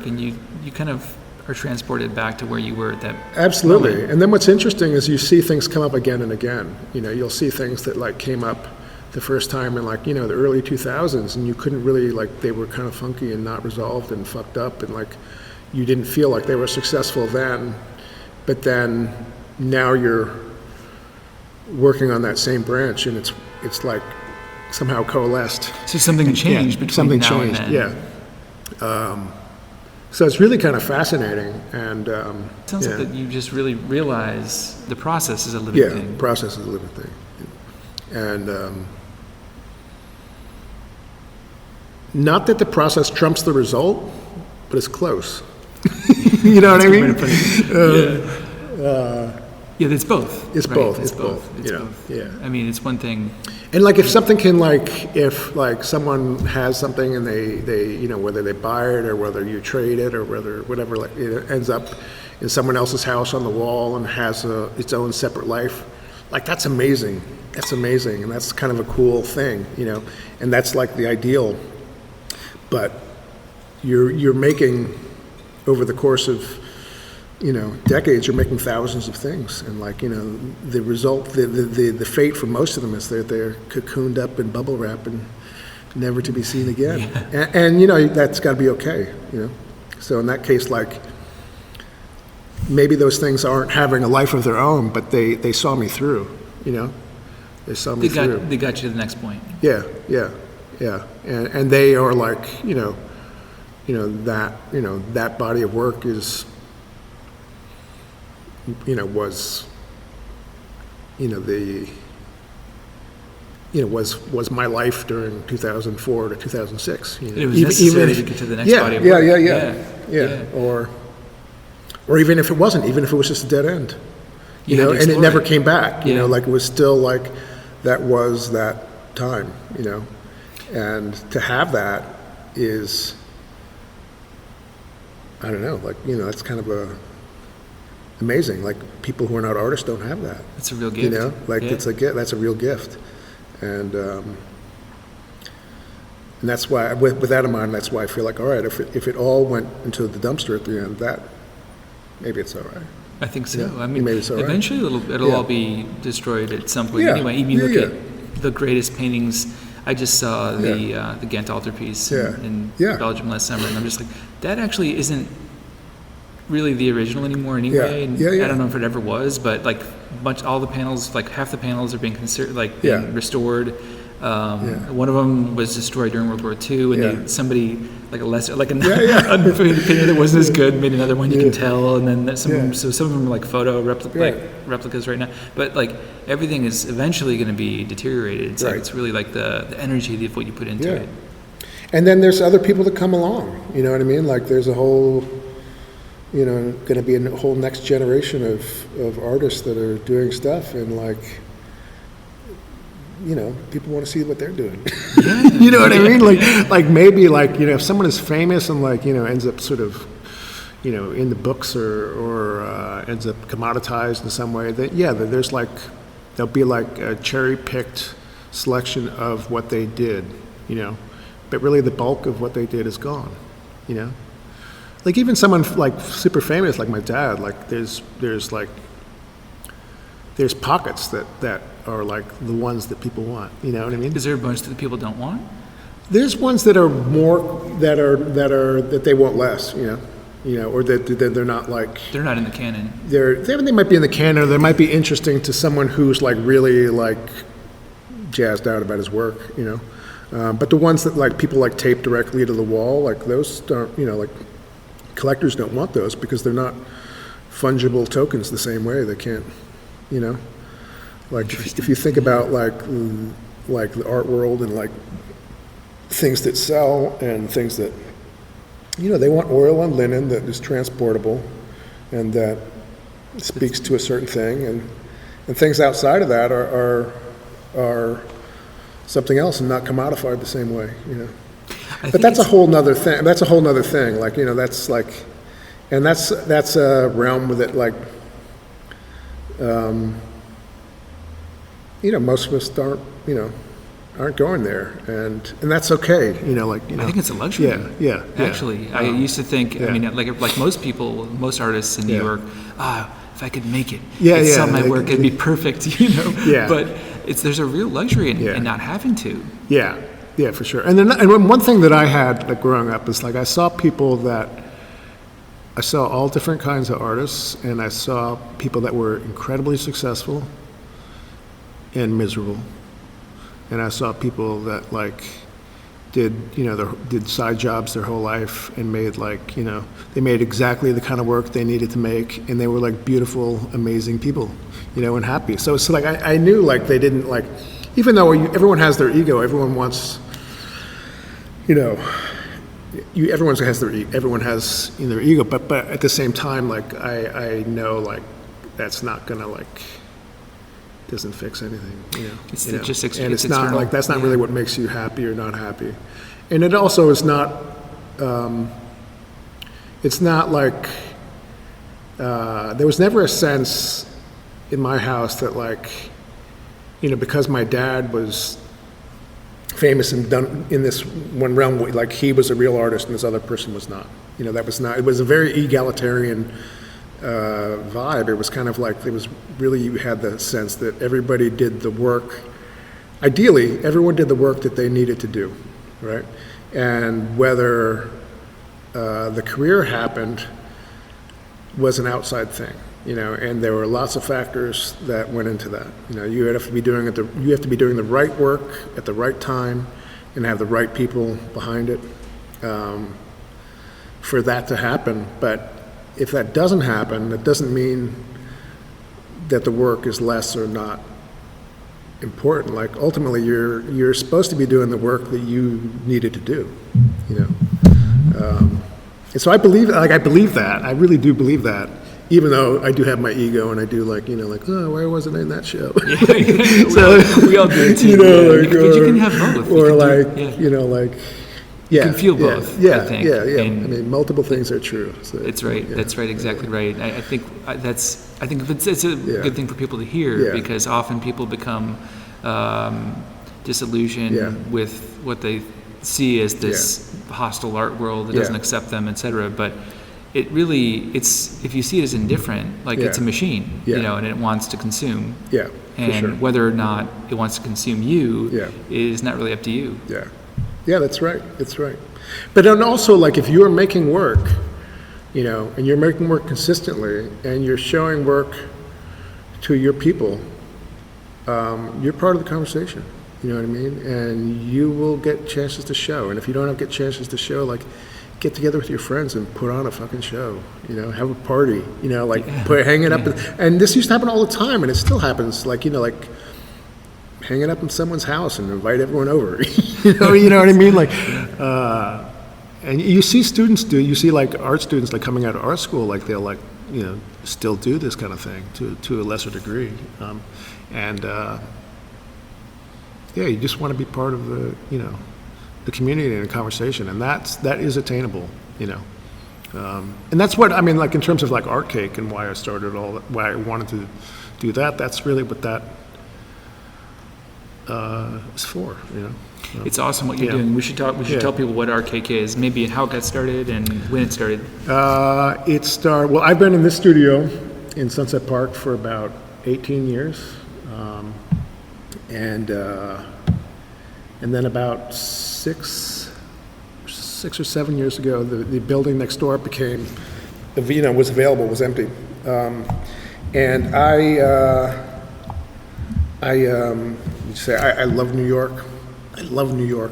A: and you kind of are transported back to where you were at that.
B: Absolutely.
A: moment.
B: And then what's interesting is you see things come up again and again. You'll see things that like came up the first time in like the early 2000s, and you couldn't really, like, they were kind of funky and not resolved and fucked up, and like you didn't feel like they were successful then. But then now you're working on that same branch, and it's like somehow coalesced.
A: So something changed between
B: something
A: now
B: changed,
A: and then.
B: Yeah. So it's really kind of fascinating, and
A: It sounds like that you just really realize the process is a living thing.
B: Yeah, the process is a living thing, and not that the process trumps the result, but it's close. You know what I mean?
A: Yeah, it's both.
B: It's
A: right?
B: both.
A: It's both. It's both.
B: Yeah.
A: I mean, it's one thing.
B: And like if something can if someone has something and they whether they buy it or whether you trade it or whatever, like it ends up in someone else's house on the wall and has its own separate life, like that's amazing. That's amazing, and that's kind of a cool thing, and that's like the ideal. But you're making, over the course of decades, you're making thousands of things, and like the result, the fate for most of them is that they're cocooned up in bubble wrap and never to be seen again. Yeah. And that's got to be okay. So in that case, like maybe those things aren't having a life of their own, but they saw me through. They saw me through.
A: They got you to the next point.
B: Yeah. And they are like that body of work is. Was, was my life during 2004 to 2006.
A: It was necessary to get to the next body of work.
B: Yeah. Or even if it wasn't, even if it was just a dead end, and it never came back, like it was still like, that was that time, and to have that is, I don't know, like, that's kind of amazing. Like, people who are not artists don't have that.
A: It's a real gift.
B: It's that's a real gift. And that's why, with that in mind, that's why I feel like, all right, if it all went into the dumpster at the end, maybe it's all right.
A: I think so.
B: Yeah,
A: I mean,
B: maybe it's all right.
A: Eventually it'll all be destroyed at some point.
B: Yeah.
A: Anyway, even you look at the greatest paintings. I just saw the Ghent altarpiece in Belgium last summer, and I'm just like, that actually isn't really the original anymore anyway. And I don't know if it ever was, but like all the panels, like half the panels are being being restored. One of them was destroyed during World War II, and somebody unpainted painter that wasn't as good made another one. You can tell, and then some of them are like photo replicas right now. But like everything is eventually going to be deteriorated. It's like it's really like the energy of what you put into it.
B: And then there's other people that come along. You know what I mean? Like there's a whole, going to be a whole next generation of artists that are doing stuff, and like, people want to see what they're doing. You know what I mean? Like maybe like, if someone is famous and like, ends up sort of, in the books or ends up commoditized in some way, that there's like, there'll be like a cherry-picked selection of what they did, but really the bulk of what they did is gone, Like even someone like super famous like my dad, like there's pockets that are like the ones that people want, you know what I mean?
A: Is there a bunch that people don't want?
B: There's ones that are more that they want less, or that they're not like,
A: they're not in the canon.
B: They might be in the canon, or they might be interesting to someone who's like really like jazzed out about his work, But the ones that like people like tape directly to the wall, like those don't, like collectors don't want those because they're not fungible tokens the same way. They can't, like if you think about like the art world and like things that sell and things that, they want oil on linen that is transportable and that speaks to a certain thing, and things outside of that are something else and not commodified the same way, But that's a whole nother thing. That's a whole nother thing. Like, that's like, and that's a realm that like, most of us aren't going there, and that's okay. I
A: think it's a luxury.
B: Yeah.
A: Actually, I used to think. I mean, like most people, most artists in New York. If I could make it, sell my work, it'd be perfect.
B: Yeah.
A: But there's a real luxury in not having to.
B: Yeah. Yeah, for sure. And then, and one thing that I had like growing up is like I saw all different kinds of artists, and I saw people that were incredibly successful and miserable, and I saw people that like did side jobs their whole life and made like they made exactly the kind of work they needed to make, and they were like beautiful, amazing people, and happy. So it's like I knew like they didn't like, even though everyone has their ego, everyone wants. Everyone has their ego, but at the same time, like I know like that's not gonna like doesn't fix anything, and it's not like that's not really what makes you happy or not happy, and it also is not. It's not like there was never a sense in my house that like because my dad was famous and done in this one realm, like he was a real artist and this other person was not. That was not. It was a very egalitarian vibe. It was kind of like you had the sense that everybody did the work. Ideally, everyone did the work that they needed to do, right? And whether the career happened was an outside thing. And there were lots of factors that went into that. You have to be doing the right work at the right time, and have the right people behind it for that to happen. But if that doesn't happen, that doesn't mean that the work is less or not important. Like ultimately, you're supposed to be doing the work that you needed to do, you know. And so I believe that. I really do believe that, even though I do have my ego and I do like, you know, like, oh, why wasn't I in that show?
A: So we all do it too.
B: You know,
A: yeah.
B: like,
A: But you can have both.
B: Or
A: You can
B: like,
A: do- yeah.
B: you know, like,
A: You
B: yeah,
A: can feel
B: yeah,
A: both,
B: Yeah,
A: I think.
B: yeah, yeah.
A: And
B: I mean, multiple things are true. So,
A: That's right.
B: yeah.
A: That's right. Exactly right. I think it's a
B: Yeah.
A: good thing for people to hear
B: Yeah.
A: because often people become disillusioned
B: Yeah.
A: with what they see as this hostile art world that
B: Yeah.
A: doesn't accept them, etc. But it really, if you see it as indifferent, like it's a
B: Yeah.
A: machine,
B: Yeah.
A: and it wants to consume.
B: Yeah,
A: And
B: for sure.
A: whether or not it wants to consume you
B: Yeah.
A: is not really up to you.
B: Yeah, yeah, that's right. That's right. But then also, like, if you're making work, you know, and you're making work consistently, and you're showing work to your people, you're part of the conversation. You know what I mean? And you will get chances to show. And if you don't get chances to show, like, get together with your friends and put on a fucking show. You know, have a party. You know, like hang it up. And this used to happen all the time, and it still happens. Like, you know, like hanging up in someone's house and invite everyone over. you know what I mean? Like, and you see students you see like art students like coming out of art school, like they'll like, you know, still do this kind of thing to a lesser degree. Yeah, you just want to be part of the, you know, the community and the conversation, and that is attainable, you know. And that's what, I mean, like in terms of like Art Cake and why I started why I wanted to do that, that's really what that is for, you know.
A: It's awesome what you're
B: Yeah.
A: doing. We should
B: Yeah.
A: tell people what Art Cake is, maybe how it got started and when it started.
B: Well, I've been in this studio in Sunset Park for about 18 years. And then about six or 7 years ago, the building next door became, was available, was empty. And I love New York. I love New York.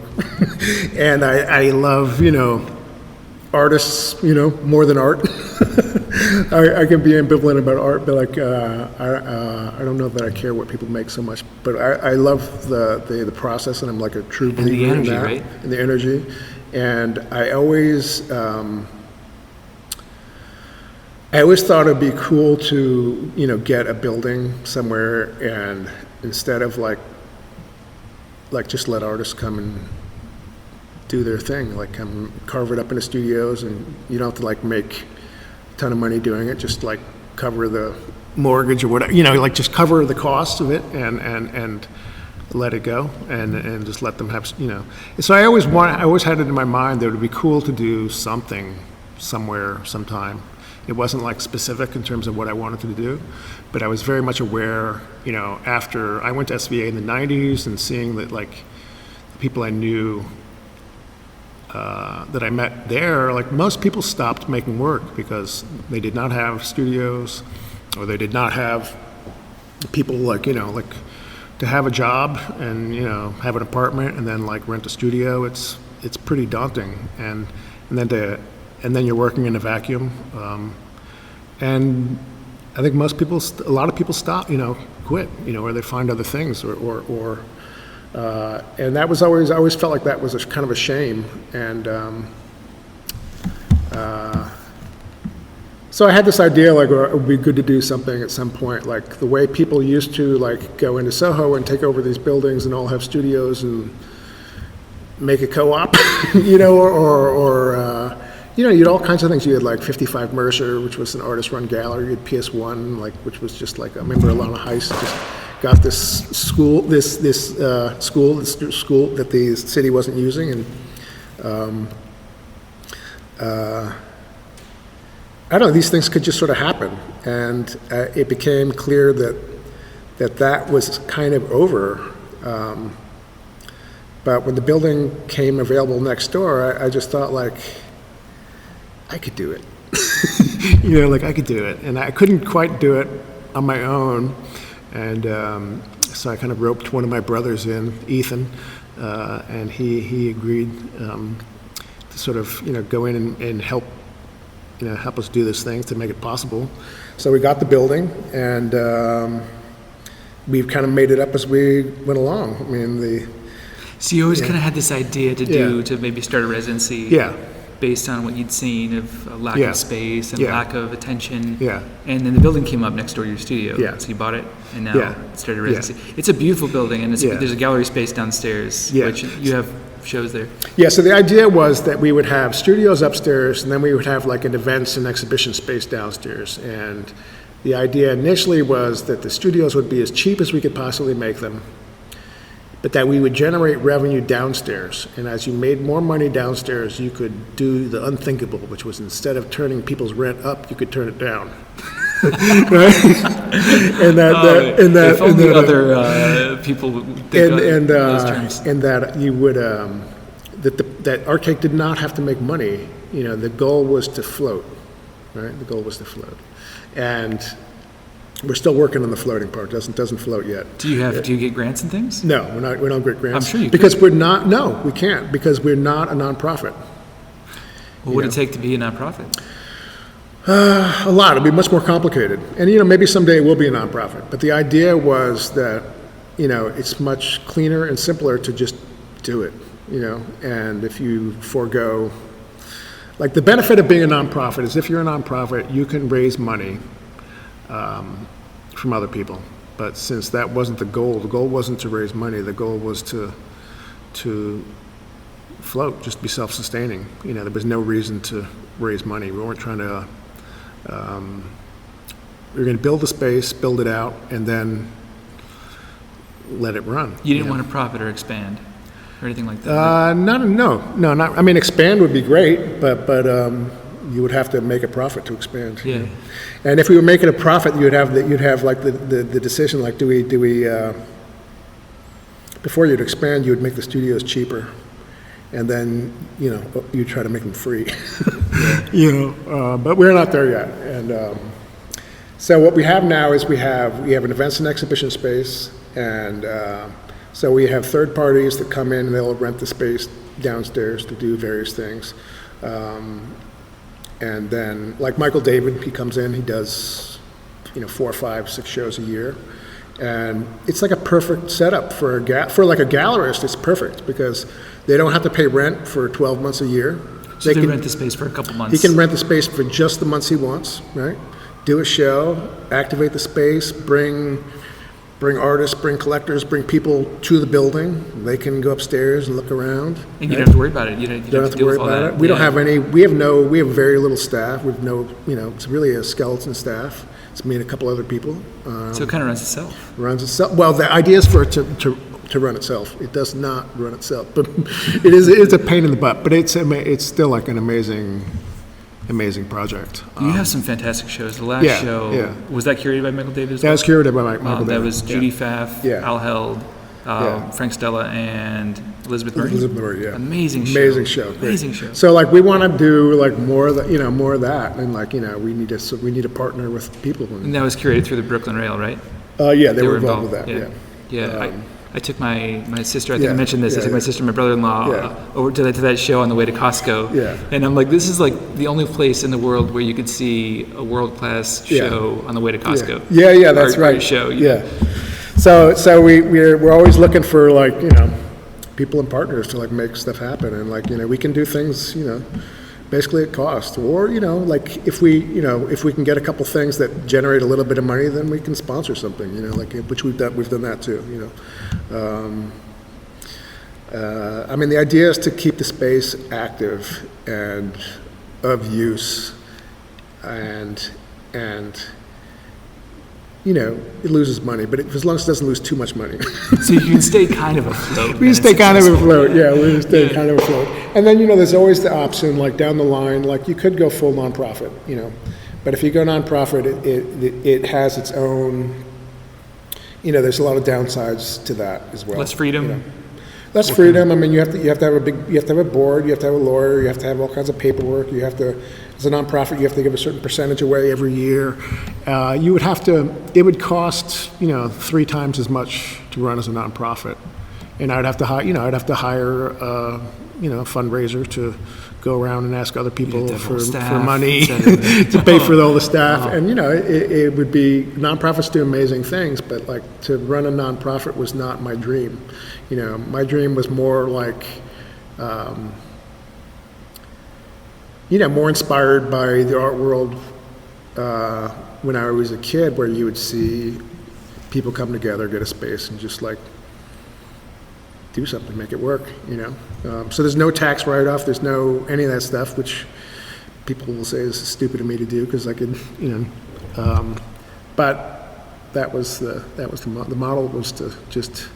B: And I love, you know, artists, you know, more than art. I can be ambivalent about art, but like I don't know that I care what people make so much. But I love the process, and I'm like a true believer
A: energy,
B: in that,
A: right?
B: and the energy. And I always thought it'd be cool to, you know, get a building somewhere, and instead of like just let artists come and do their thing, like come carve it up into studios, and you don't have to like make a ton of money doing it, just like cover the mortgage or whatever, you know, like just cover the cost of it and let it go and just let them have, you know. And so I always had it in my mind that it would be cool to do something somewhere sometime. It wasn't like specific in terms of what I wanted to do, but I was very much aware, you know, after I went to SVA in the 90s and seeing that like the people I knew that I met there, like most people stopped making work because they did not have studios, or they did not have people like, you know, like to have a job and, you know, have an apartment and then like rent a studio. It's pretty daunting, and then you're working in a vacuum, and I think a lot of people stop, you know, quit, you know, or they find other things, and that was I always felt like that was a kind of a shame, and so I had this idea like it would be good to do something at some point, like the way people used to like go into Soho and take over these buildings and all have studios and make a co-op, you know, or you know, you had all kinds of things. You had like 55 Mercer, which was an artist-run gallery. You had PS1, like, which was just like, I remember Alana Heiss just got this school that the city wasn't using, and I don't know, these things could just sort of happen, and it became clear that was kind of over. But when the building came available next door, I just thought like, I could do it. You know, like I could do it. And I couldn't quite do it on my own. And so I kind of roped one of my brothers in, Ethan, and he agreed to sort of, you know, go in and help, you know, help us do this thing to make it possible. So we got the building, and we've kind of made it up as we went along. I mean,
A: So you always kind of had this idea to maybe start a residency.
B: Yeah.
A: Based on what you'd seen of a lack of space and lack of attention.
B: Yeah.
A: And then the building came up next door to your studio.
B: Yeah.
A: So you bought it and now started a residency. It's a beautiful building, and there's a gallery space downstairs, which you have shows there.
B: Yeah, so the idea was that we would have studios upstairs, and then we would have like an events and exhibition space downstairs. And the idea initially was that the studios would be as cheap as we could possibly make them, but that we would generate revenue downstairs. And as you made more money downstairs, you could do the unthinkable, which was instead of turning people's rent up, you could turn it down. Right? And that
A: if only other people would think of those terms.
B: And that you would that Arcade did not have to make money. You know, the goal was to float, right? The goal was to float, and we're still working on the floating part. Doesn't float yet.
A: Do you get grants and things?
B: No, we don't get grants.
A: I'm sure you
B: because
A: could.
B: we're not. No, we can't because we're not a nonprofit.
A: What would it take to be a nonprofit?
B: A lot. It'd be much more complicated. And, maybe someday it will be a nonprofit. But the idea was that, it's much cleaner and simpler to just do it, and if you forego, like the benefit of being a nonprofit is if you're a nonprofit, you can raise money from other people. But since that wasn't the goal wasn't to raise money, the goal was to float, just be self-sustaining. There was no reason to raise money. We weren't trying to, we were going to build the space, build it out, and then let it run.
A: You didn't want to profit or expand or anything like that?
B: No. I mean, expand would be great, but you would have to make a profit to expand.
A: Yeah.
B: And if we were making a profit, you'd have like the decision, like, do we before you'd expand, you would make the studios cheaper, and then you try to make them free. But we're not there yet. And so what we have now is we have an events and exhibition space, and so we have third parties that come in and they'll rent the space downstairs to do various things. And then, like Michael David, he comes in, he does 4, 5, 6 shows a year. And it's like a perfect setup for like a gallerist. It's perfect because they don't have to pay rent for 12 months a year.
A: So they can rent the space for a couple months.
B: He can rent the space for just the months he wants, right? Do a show, activate the space, bring artists, bring collectors, bring people to the building. They can go upstairs and look around.
A: And you don't have to worry about it. You don't have to deal with all that.
B: We don't have any. We have very little staff. We have no. It's really a skeleton staff. It's me and a couple other people.
A: So it kind of runs itself.
B: Well, the idea is for it to run itself. It does not run itself, but it's a pain in the butt. But it's still like an amazing project.
A: You have some fantastic shows. The last show, was that curated by Michael David?
B: That was curated by Michael David.
A: That was Judy Pfaff, Al Held, Frank Stella, and Elizabeth Murray.
B: Amazing show. So like we want to do like more of that, and like we need to partner with people.
A: And that was curated through the Brooklyn Rail, right?
B: They were involved with that.
A: Yeah. I took my sister, I think I mentioned this, I took my sister and my brother-in-law over to that show on the way to Costco.
B: Yeah.
A: And I'm like, this is like the only place in the world where you could see a world-class show on the way to Costco.
B: Yeah, that's right.
A: Art show.
B: So we're always looking for like, people and partners to like make stuff happen. And like, we can do things, basically at cost, or like if we can get a couple things that generate a little bit of money, then we can sponsor something, like which we've done that too. I mean, the idea is to keep the space active and of use, and it loses money, but as long as it doesn't lose too much money.
A: So you can stay kind of afloat.
B: We can stay kind of afloat, we can stay kind of afloat. And then, there's always the option, like down the line, like you could go full nonprofit, but if you go nonprofit, it has its own, there's a lot of downsides to that as well.
A: Less freedom.
B: Less freedom. I mean, you have to have a board, you have to have a lawyer, you have to have all kinds of paperwork. You have to, as a nonprofit, you have to give a certain percentage away every year. It would cost 3 times as much to run as a nonprofit, and I'd have to hire a fundraiser go around and ask other people
A: to have
B: for
A: whole staff,
B: money to pay for all the staff. And, it would be, nonprofits do amazing things, but like to run a nonprofit was not my dream. My dream was more like, more inspired by the art world when I was a kid, where you would see people come together, get a space, and just like do something, make it work, So there's no tax write-off, there's no any of that stuff, which people will say is stupid of me to do because I could, but that was the model was to just,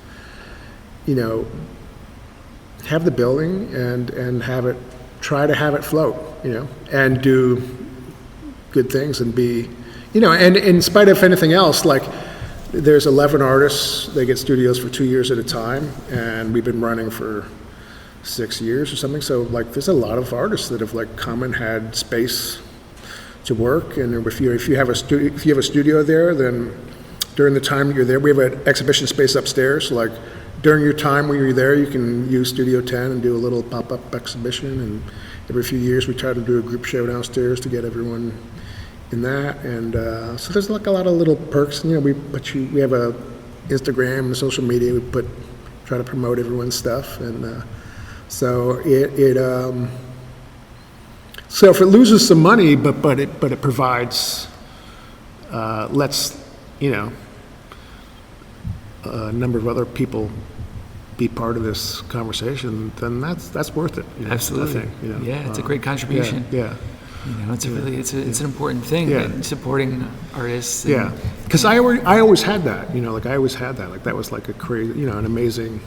B: have the building and try to have it float, and do good things and be, and in spite of anything else, like there's 11 artists, they get studios for 2 years at a time, and we've been running for 6 years or something. So like there's a lot of artists that have like come and had space to work. And if you have a studio there, then during the time that you're there, we have an exhibition space upstairs. Like during your time when you're there, you can use Studio 10 and do a little pop-up exhibition. And every few years we try to do a group show downstairs to get everyone in that. And so there's like a lot of little perks. We have a Instagram and social media. We try to promote everyone's stuff. And so so if it loses some money, but it provides lets a number of other people be part of this conversation, then that's worth it.
A: Absolutely.
B: I think,
A: Yeah, it's a great contribution.
B: Yeah.
A: It's it's an important thing, supporting artists.
B: Yeah, because I always had that. Like I always had that. Like that was like a crazy, an amazing.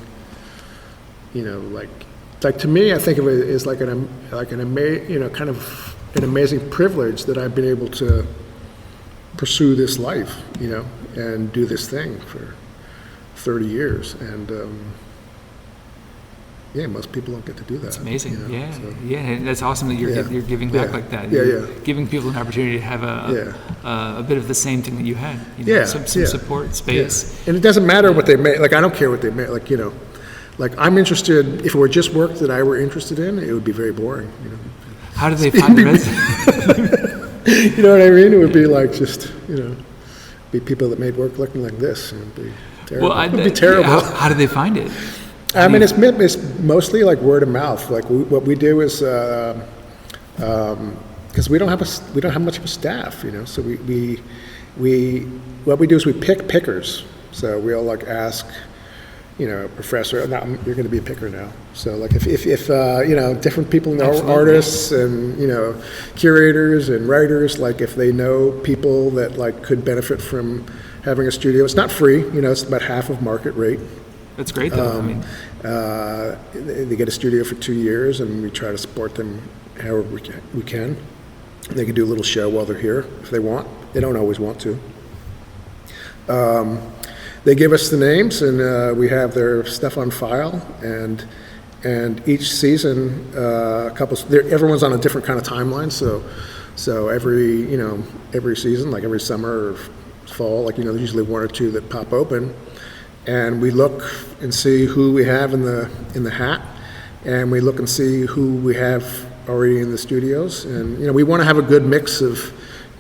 B: Like to me, I think of it as like kind of an amazing privilege that I've been able to pursue this life, and do this thing for 30 years, and most people don't get to do that.
A: It's amazing.
B: So.
A: And that's awesome that you're giving back like that.
B: You're
A: giving people an opportunity to have a bit of the same thing that you had. Some support, space.
B: And it doesn't matter what they make. Like I don't care what they make. Like I'm interested. If it were just work that I were interested in, it would be very boring.
A: How do they find the rest?
B: You know what I mean? It would be like just be people that made work looking like this. It would be terrible.
A: Well,
B: it would be terrible.
A: How do they find it?
B: It's mostly like word of mouth. Like what we do is because we don't have much of a staff, So we what we do is we pick pickers. So we'll like ask, professor. Now you're going to be a picker now. So like if different people know artists and curators and writers, like if they know people that like could benefit from having a studio, it's not free. It's about half of market rate.
A: That's great, though.
B: They get a studio for 2 years, and we try to support them however we can. They can do a little show while they're here if they want. They don't always want to. They give us the names, and we have their stuff on file. And each season, everyone's on a different kind of timeline. So every season, like every summer or fall, like there's usually one or two that pop open. And we look and see who we have in the hat, and we look and see who we have already in the studios. And we want to have a good mix of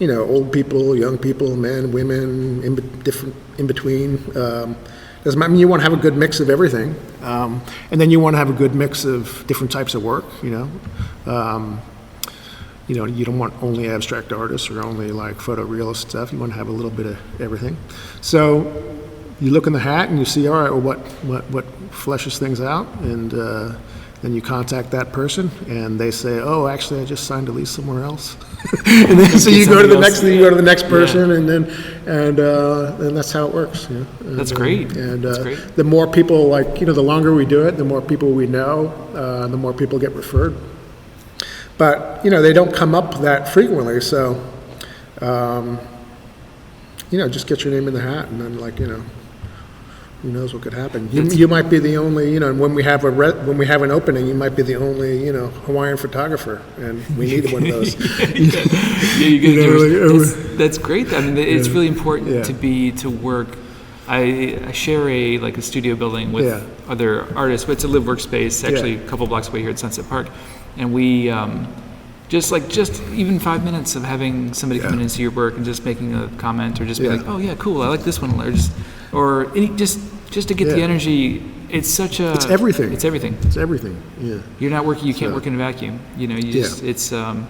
B: old people, young people, men, women, in between. Doesn't matter. You want to have a good mix of everything, and then you want to have a good mix of different types of work. You don't want only abstract artists or only like photorealist stuff. You want to have a little bit of everything. So you look in the hat and you see, all right, well, what fleshes things out, and then you contact that person, and they say, oh, actually, I just signed a lease somewhere else. And then so you go to the next person, and then that's how it works.
A: That's great.
B: And
A: that's great.
B: The more people, the longer we do it, the more people we know, the more people get referred. But they don't come up that frequently, so just get your name in the hat, and then who knows what could happen? You might be the only, and when we have an opening, you might be the only, Hawaiian photographer, and we need one of those.
A: That's great. I mean, it's really important to work I share a studio building with other artists, but it's a live workspace actually a couple blocks away here at Sunset Park, and we just even 5 minutes of having somebody come in and see your work and just making a comment or just be like, oh yeah, cool, I like this one, or just to get the energy. It's everything. It's everything.
B: It's everything. Yeah.
A: You're not working. You can't work in a vacuum. You just it's so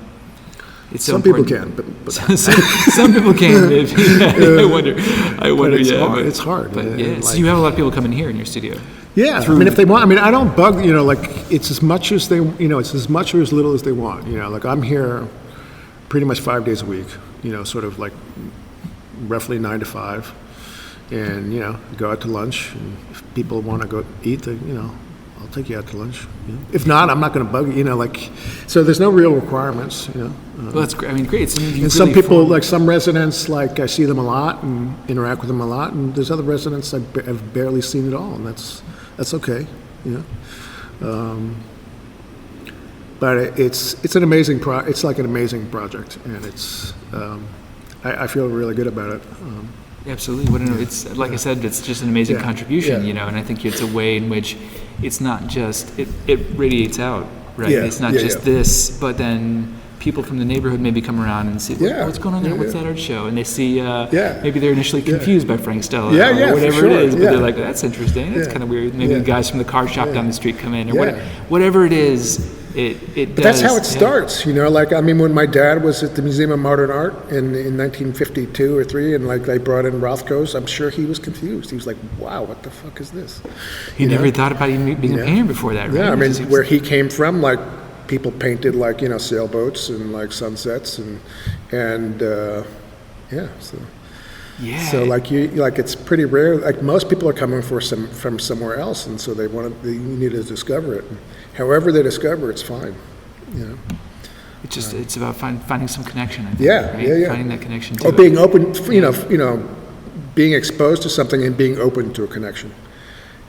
B: some
A: important.
B: People can, but
A: some people can. Maybe. I wonder. But it's hard.
B: It's hard.
A: But so you have a lot of people coming here in your studio.
B: Yeah, I mean, if they want, I mean, I don't bug, it's as much as they, it's as much or as little as they want, like I'm here pretty much 5 days a week, sort of like roughly 9 to 5, and, go out to lunch, and if people want to go eat, I'll take you out to lunch. If not, I'm not going to bug you, so there's no real requirements,
A: Well, that's great. I mean, great.
B: And some people, some residents, I see them a lot and interact with them a lot, and there's other residents I've barely seen at all, and that's okay, but it's an amazing it's like an amazing project, and it's I feel really good about it.
A: Absolutely. It's like I said, it's just an amazing contribution, and I think it's a way in which it's not just it radiates out, right? It's not just this, but then people from the neighborhood maybe come around and see what's going on there, what's that art show, and they see maybe they're initially confused by Frank Stella or whatever it is, but they're like, that's interesting, that's kind of weird. Maybe the guys from the car shop down the street come in, or whatever it is. It
B: but that's how it starts, when my dad was at the Museum of Modern Art in 1952 or 3, and they brought in Rothko's, I'm sure he was confused. He was like, wow, what the fuck is this?
A: He never thought about even being a painter before that, right?
B: Yeah, I mean, where he came from, people painted sailboats and sunsets and so it's pretty rare. Most people are coming from somewhere else, and so you need to discover it. And however they discover it's fine.
A: It's just it's about finding some connection. I think,
B: right?
A: Finding that connection to
B: or being open. Being exposed to something and being open to a connection.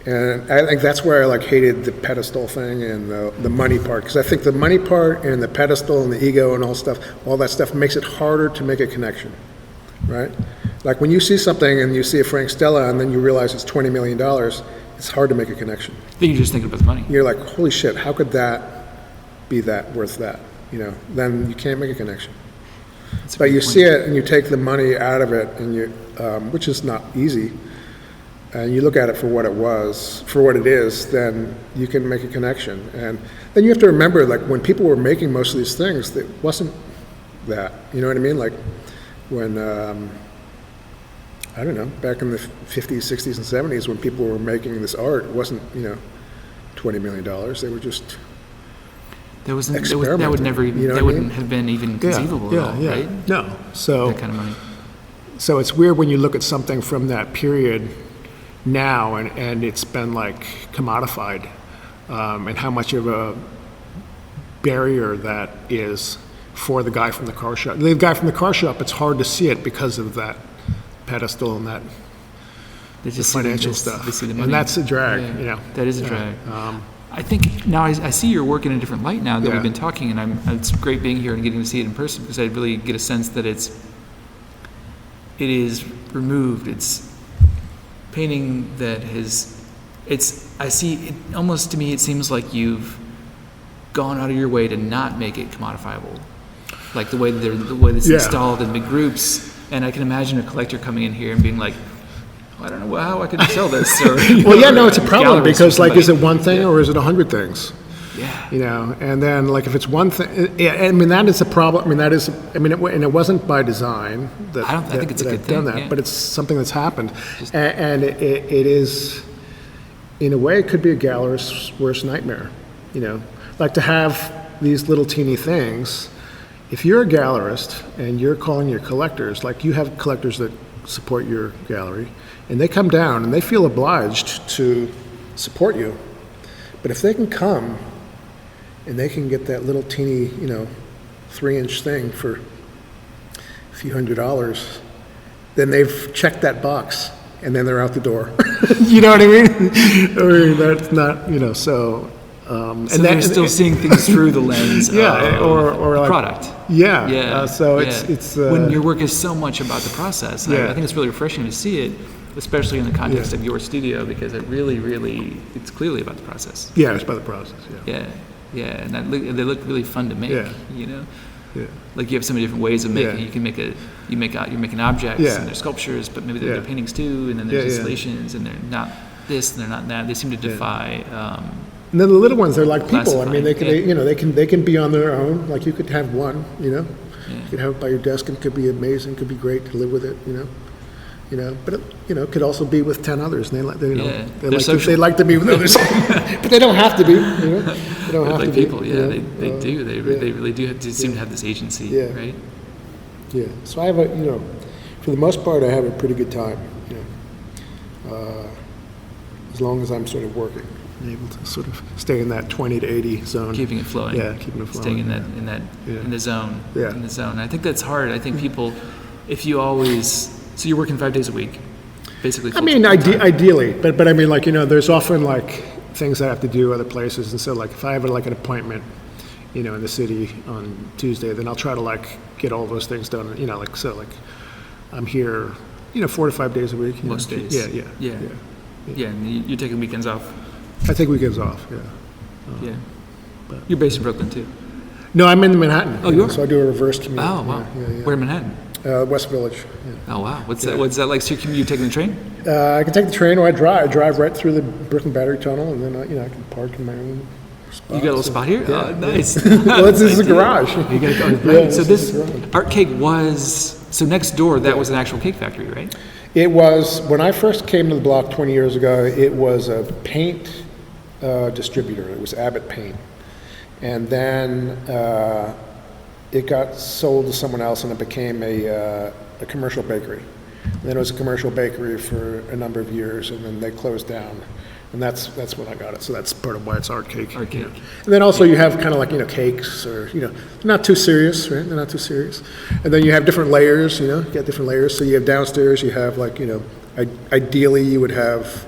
B: And I think that's where I hated the pedestal thing and the money part, because I think the money part and the pedestal and the ego and all that stuff makes it harder to make a connection, right? Like when you see something and you see a Frank Stella and then you realize it's $20 million, it's hard to make a connection.
A: Then you're just thinking about the money.
B: You're like, holy shit, how could that be worth that? Then you can't make a connection. But you see it and you take the money out of it, and which is not easy, and you look at it for what it is, then you can make a connection. And then you have to remember, when people were making most of these things, it wasn't that, you know what I mean? When, I don't know, back in the 50s, 60s, and 70s, when people were making this art, it wasn't, $20 million. They were just experimenting.
A: That would never even, that wouldn't have been even conceivable at all, right?
B: No. So
A: that kind of money.
B: So it's weird when you look at something from that period now, and it's been commodified, and how much of a barrier that is for the guy from the car shop. The guy from the car shop, it's hard to see it because of that pedestal and that the financial stuff. They see the money. And that's a drag,
A: That is a drag. I think now I see your work in a different light now that we've been talking, and it's great being here and getting to see it in person, because I really get a sense that it is removed. It's painting that I see it almost, to me, it seems like you've gone out of your way to not make it commodifiable. Like the way it's installed in big groups. And I can imagine a collector coming in here and being like, I don't know how I could sell this. Or,
B: it's a problem, because is it one thing or is it 100 things?
A: Yeah.
B: And then if it's one thing, that is a problem. And it wasn't by design that
A: I think it's a good
B: thing. Done that, but it's something that's happened, and it is, in a way, it could be a gallerist's worst nightmare. To have these little teeny things. If you're a gallerist and you're calling your collectors, you have collectors that support your gallery, and they come down and they feel obliged to support you. But if they can come and they can get that little teeny, 3-inch thing for a few $100s, then they've checked that box, and then they're out the door. You know what I mean? That's not, so...
A: so they're still seeing things through the lens of
B: or
A: product.
B: So it's
A: when your work is so much about the process. I think it's really refreshing to see it, especially in the context of your studio, because it really, it's clearly about the process.
B: Yeah, it's about the process,
A: Yeah, and they look really fun to make, you know?
B: Yeah.
A: Like you have so many different ways of making. You can you're making objects and they're sculptures, but maybe they're paintings too, and then there's installations, and they're not this and they're not that. They seem to defy.
B: And then the little ones, they're like people. I mean, they
A: classifying,
B: they can be on their own. Like you could have one, you know, you could have it by your desk, and it could be amazing, could be great to live with it, you know. But it could also be with 10 others, and they like to be with others, but they don't have to be. You know, they don't have
A: like
B: to
A: people.
B: be.
A: They do. They really do seem to have this agency, right?
B: Yeah. So I have for the most part, I have a pretty good time. As long as I'm sort of working, and able to sort of stay in that 20 to 80 zone.
A: Keeping it flowing.
B: Yeah, keeping it flowing.
A: Staying in the zone.
B: Yeah.
A: In the zone. I think that's hard. I think people, if you always, so you're working 5 days a week, basically.
B: I mean, ideally, but I mean, like, there's often like things I have to do other places, and so like if I have like an appointment, in the city on Tuesday, then I'll try to like get all those things done. Like I'm here, 4 to 5 days a week.
A: Most days. Yeah, and you're taking weekends off.
B: I take weekends off. Yeah.
A: You're based in Brooklyn too.
B: No, I'm in Manhattan.
A: Oh, you are?
B: So I do a reverse commute.
A: Oh, wow.
B: Yeah.
A: Where in Manhattan?
B: West Village. Yeah.
A: Oh, wow. What's that like? So you taking the train?
B: I can take the train, or I drive. I drive right through the Brooklyn Battery Tunnel, and then I can park in my own spot.
A: You got a little spot here?
B: Yeah.
A: Oh, nice.
B: Well, this is a garage.
A: You got to go. Right. So this Art Cake so next door, that was an actual cake factory, right?
B: It was, when I first came to the block 20 years ago, it was a paint distributor. It was Abbott Paint. And then it got sold to someone else, and it became a commercial bakery. And then it was a commercial bakery for a number of years, and then they closed down. And that's when I got it. So that's part of why it's Art Cake.
A: Art Cake.
B: And then also you have kind of like, cakes, or, they're not too serious, right? They're not too serious. And then you have different layers, you get different layers. So you have downstairs, you have like, ideally you would have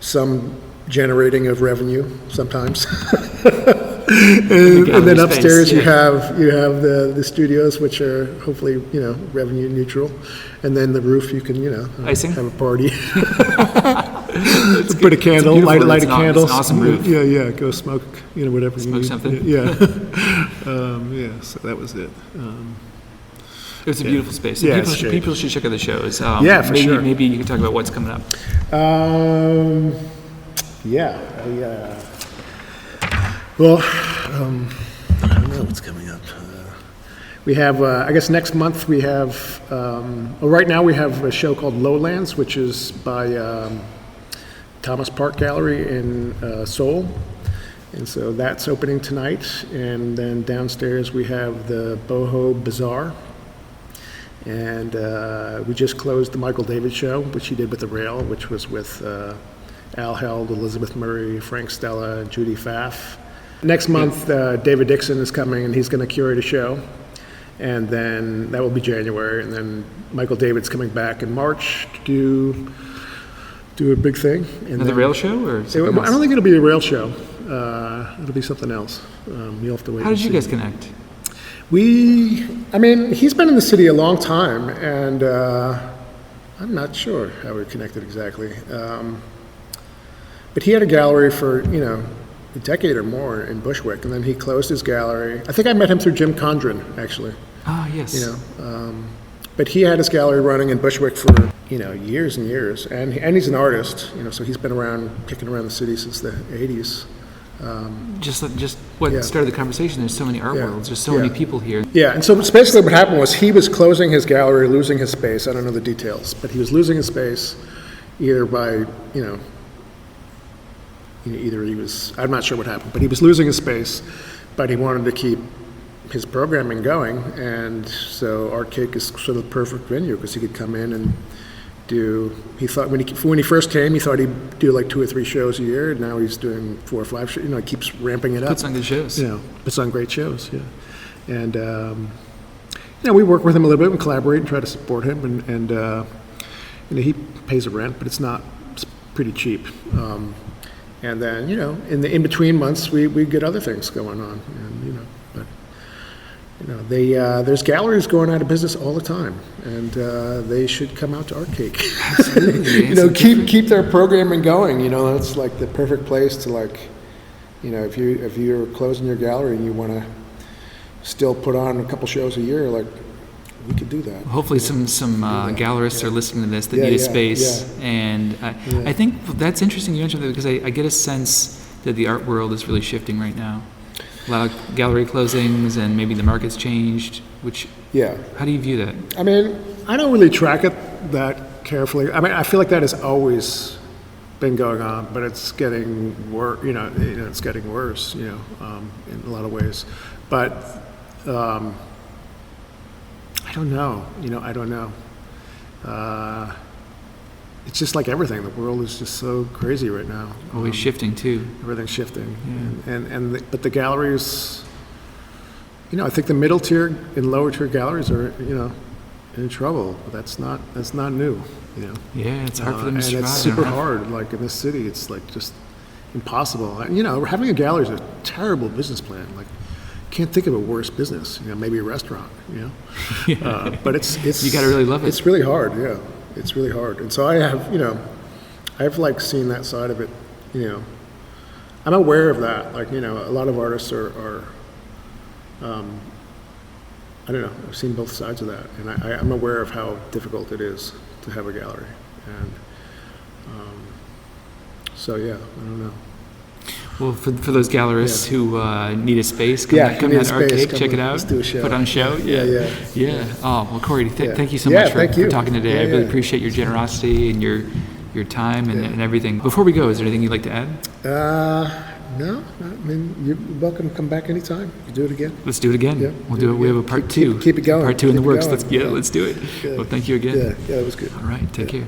B: some generating of revenue sometimes. and then upstairs you have the studios, which are hopefully, revenue neutral. And then the roof, you can,
A: Icing?
B: have a party. Put a candle, light a candle.
A: It's an awesome roof.
B: Yeah. Go smoke, whatever you need.
A: Smoke something.
B: Yeah. So that was it.
A: It's a beautiful space. So people should check out the shows.
B: For sure.
A: Maybe you can talk about what's coming up.
B: Well, I don't know what's coming up. We have, I guess next month we have, right now we have a show called Lowlands, which is by Thomas Park Gallery in Seoul. And so that's opening tonight. And then downstairs we have the Boho Bazaar. And we just closed the Michael David show, which he did with The Rail, which was with Al Held, Elizabeth Murray, Frank Stella, and Judy Pfaff. Next month, David Dixon is coming, and he's going to curate a show. And then that will be January. And then Michael David's coming back in March to do a big thing. And
A: Another rail show? Or
B: I don't think it'll be a rail show. It'll be something else. You'll have to wait.
A: How did you guys connect?
B: He's been in the city a long time, and I'm not sure how we connected exactly. But he had a gallery for, a decade or more in Bushwick, and then he closed his gallery. I think I met him through Jim Condren, actually.
A: Ah, yes.
B: But he had his gallery running in Bushwick for, years and years, and he's an artist, so he's been kicking around the city since the 80s.
A: Just what started the conversation, there's so many art worlds, there's so many people here.
B: Yeah, and so basically what happened was he was closing his gallery, losing his space. I don't know the details, but he was losing his space either by, either he was, I'm not sure what happened, but he was losing his space, but he wanted to keep his programming going, and so Art Cake is sort of the perfect venue because he could come in and he thought when he first came, he thought he'd do like 2 or 3 shows a year, and now he's doing 4 or 5 shows. He keeps ramping it up.
A: Puts on good shows.
B: Puts on great shows, And, we work with him a little bit and collaborate and try to support him, and he pays a rent, but it's pretty cheap. And then, in the in-between months, we get other things going on, and, but There's galleries going out of business all the time, and they should come out to Art Cake.
A: Absolutely.
B: Keep their programming going. That's like the perfect place to if you're closing your gallery and you want to still put on a couple shows a year, we could do that.
A: Hopefully some gallerists are listening to this that need a space. And I think that's interesting you mentioned that, because I get a sense that the art world is really shifting right now. A lot of gallery closings, and maybe the market's changed, how do you view that?
B: I mean, I don't really track it that carefully. I mean, I feel like that has always been going on, but it's getting worse, it's getting worse, in a lot of ways. But I don't know, I don't know. It's just like everything. The world is just so crazy right now.
A: Always shifting too.
B: Everything's shifting, but the galleries, I think the middle tier and lower tier galleries are, in trouble. But that's not new,
A: Yeah, it's hard for them to survive.
B: And it's super hard. Like in this city, it's just impossible. Having a gallery is a terrible business plan. Can't think of a worse business. Maybe a restaurant. But it's
A: you got to really love it.
B: It's really hard. Yeah, it's really hard. And so I have I've seen that side of it. I'm aware of that. A lot of artists are I don't know. I've seen both sides of that, and I'm aware of how difficult it is to have a gallery. And so I don't know.
A: Well, for those gallerists who need a space, come down to Art Cake, check it out,
B: let's do a show.
A: Put on a show. Yeah. Oh, well, Cordy, thank you so
B: Yeah,
A: much
B: thank
A: for
B: you.
A: talking today. I really appreciate your generosity and your time and everything. Before we go, is there anything you'd like to add?
B: No, I mean, you're welcome to come back anytime. You do it again.
A: Let's do it again.
B: Yeah,
A: We'll do it. We have a part two.
B: Keep it going.
A: Part two in the
B: Keep it
A: works.
B: going.
A: Let's do it.
B: Good.
A: Well, thank you again.
B: Yeah, that was good.
A: All right, take care.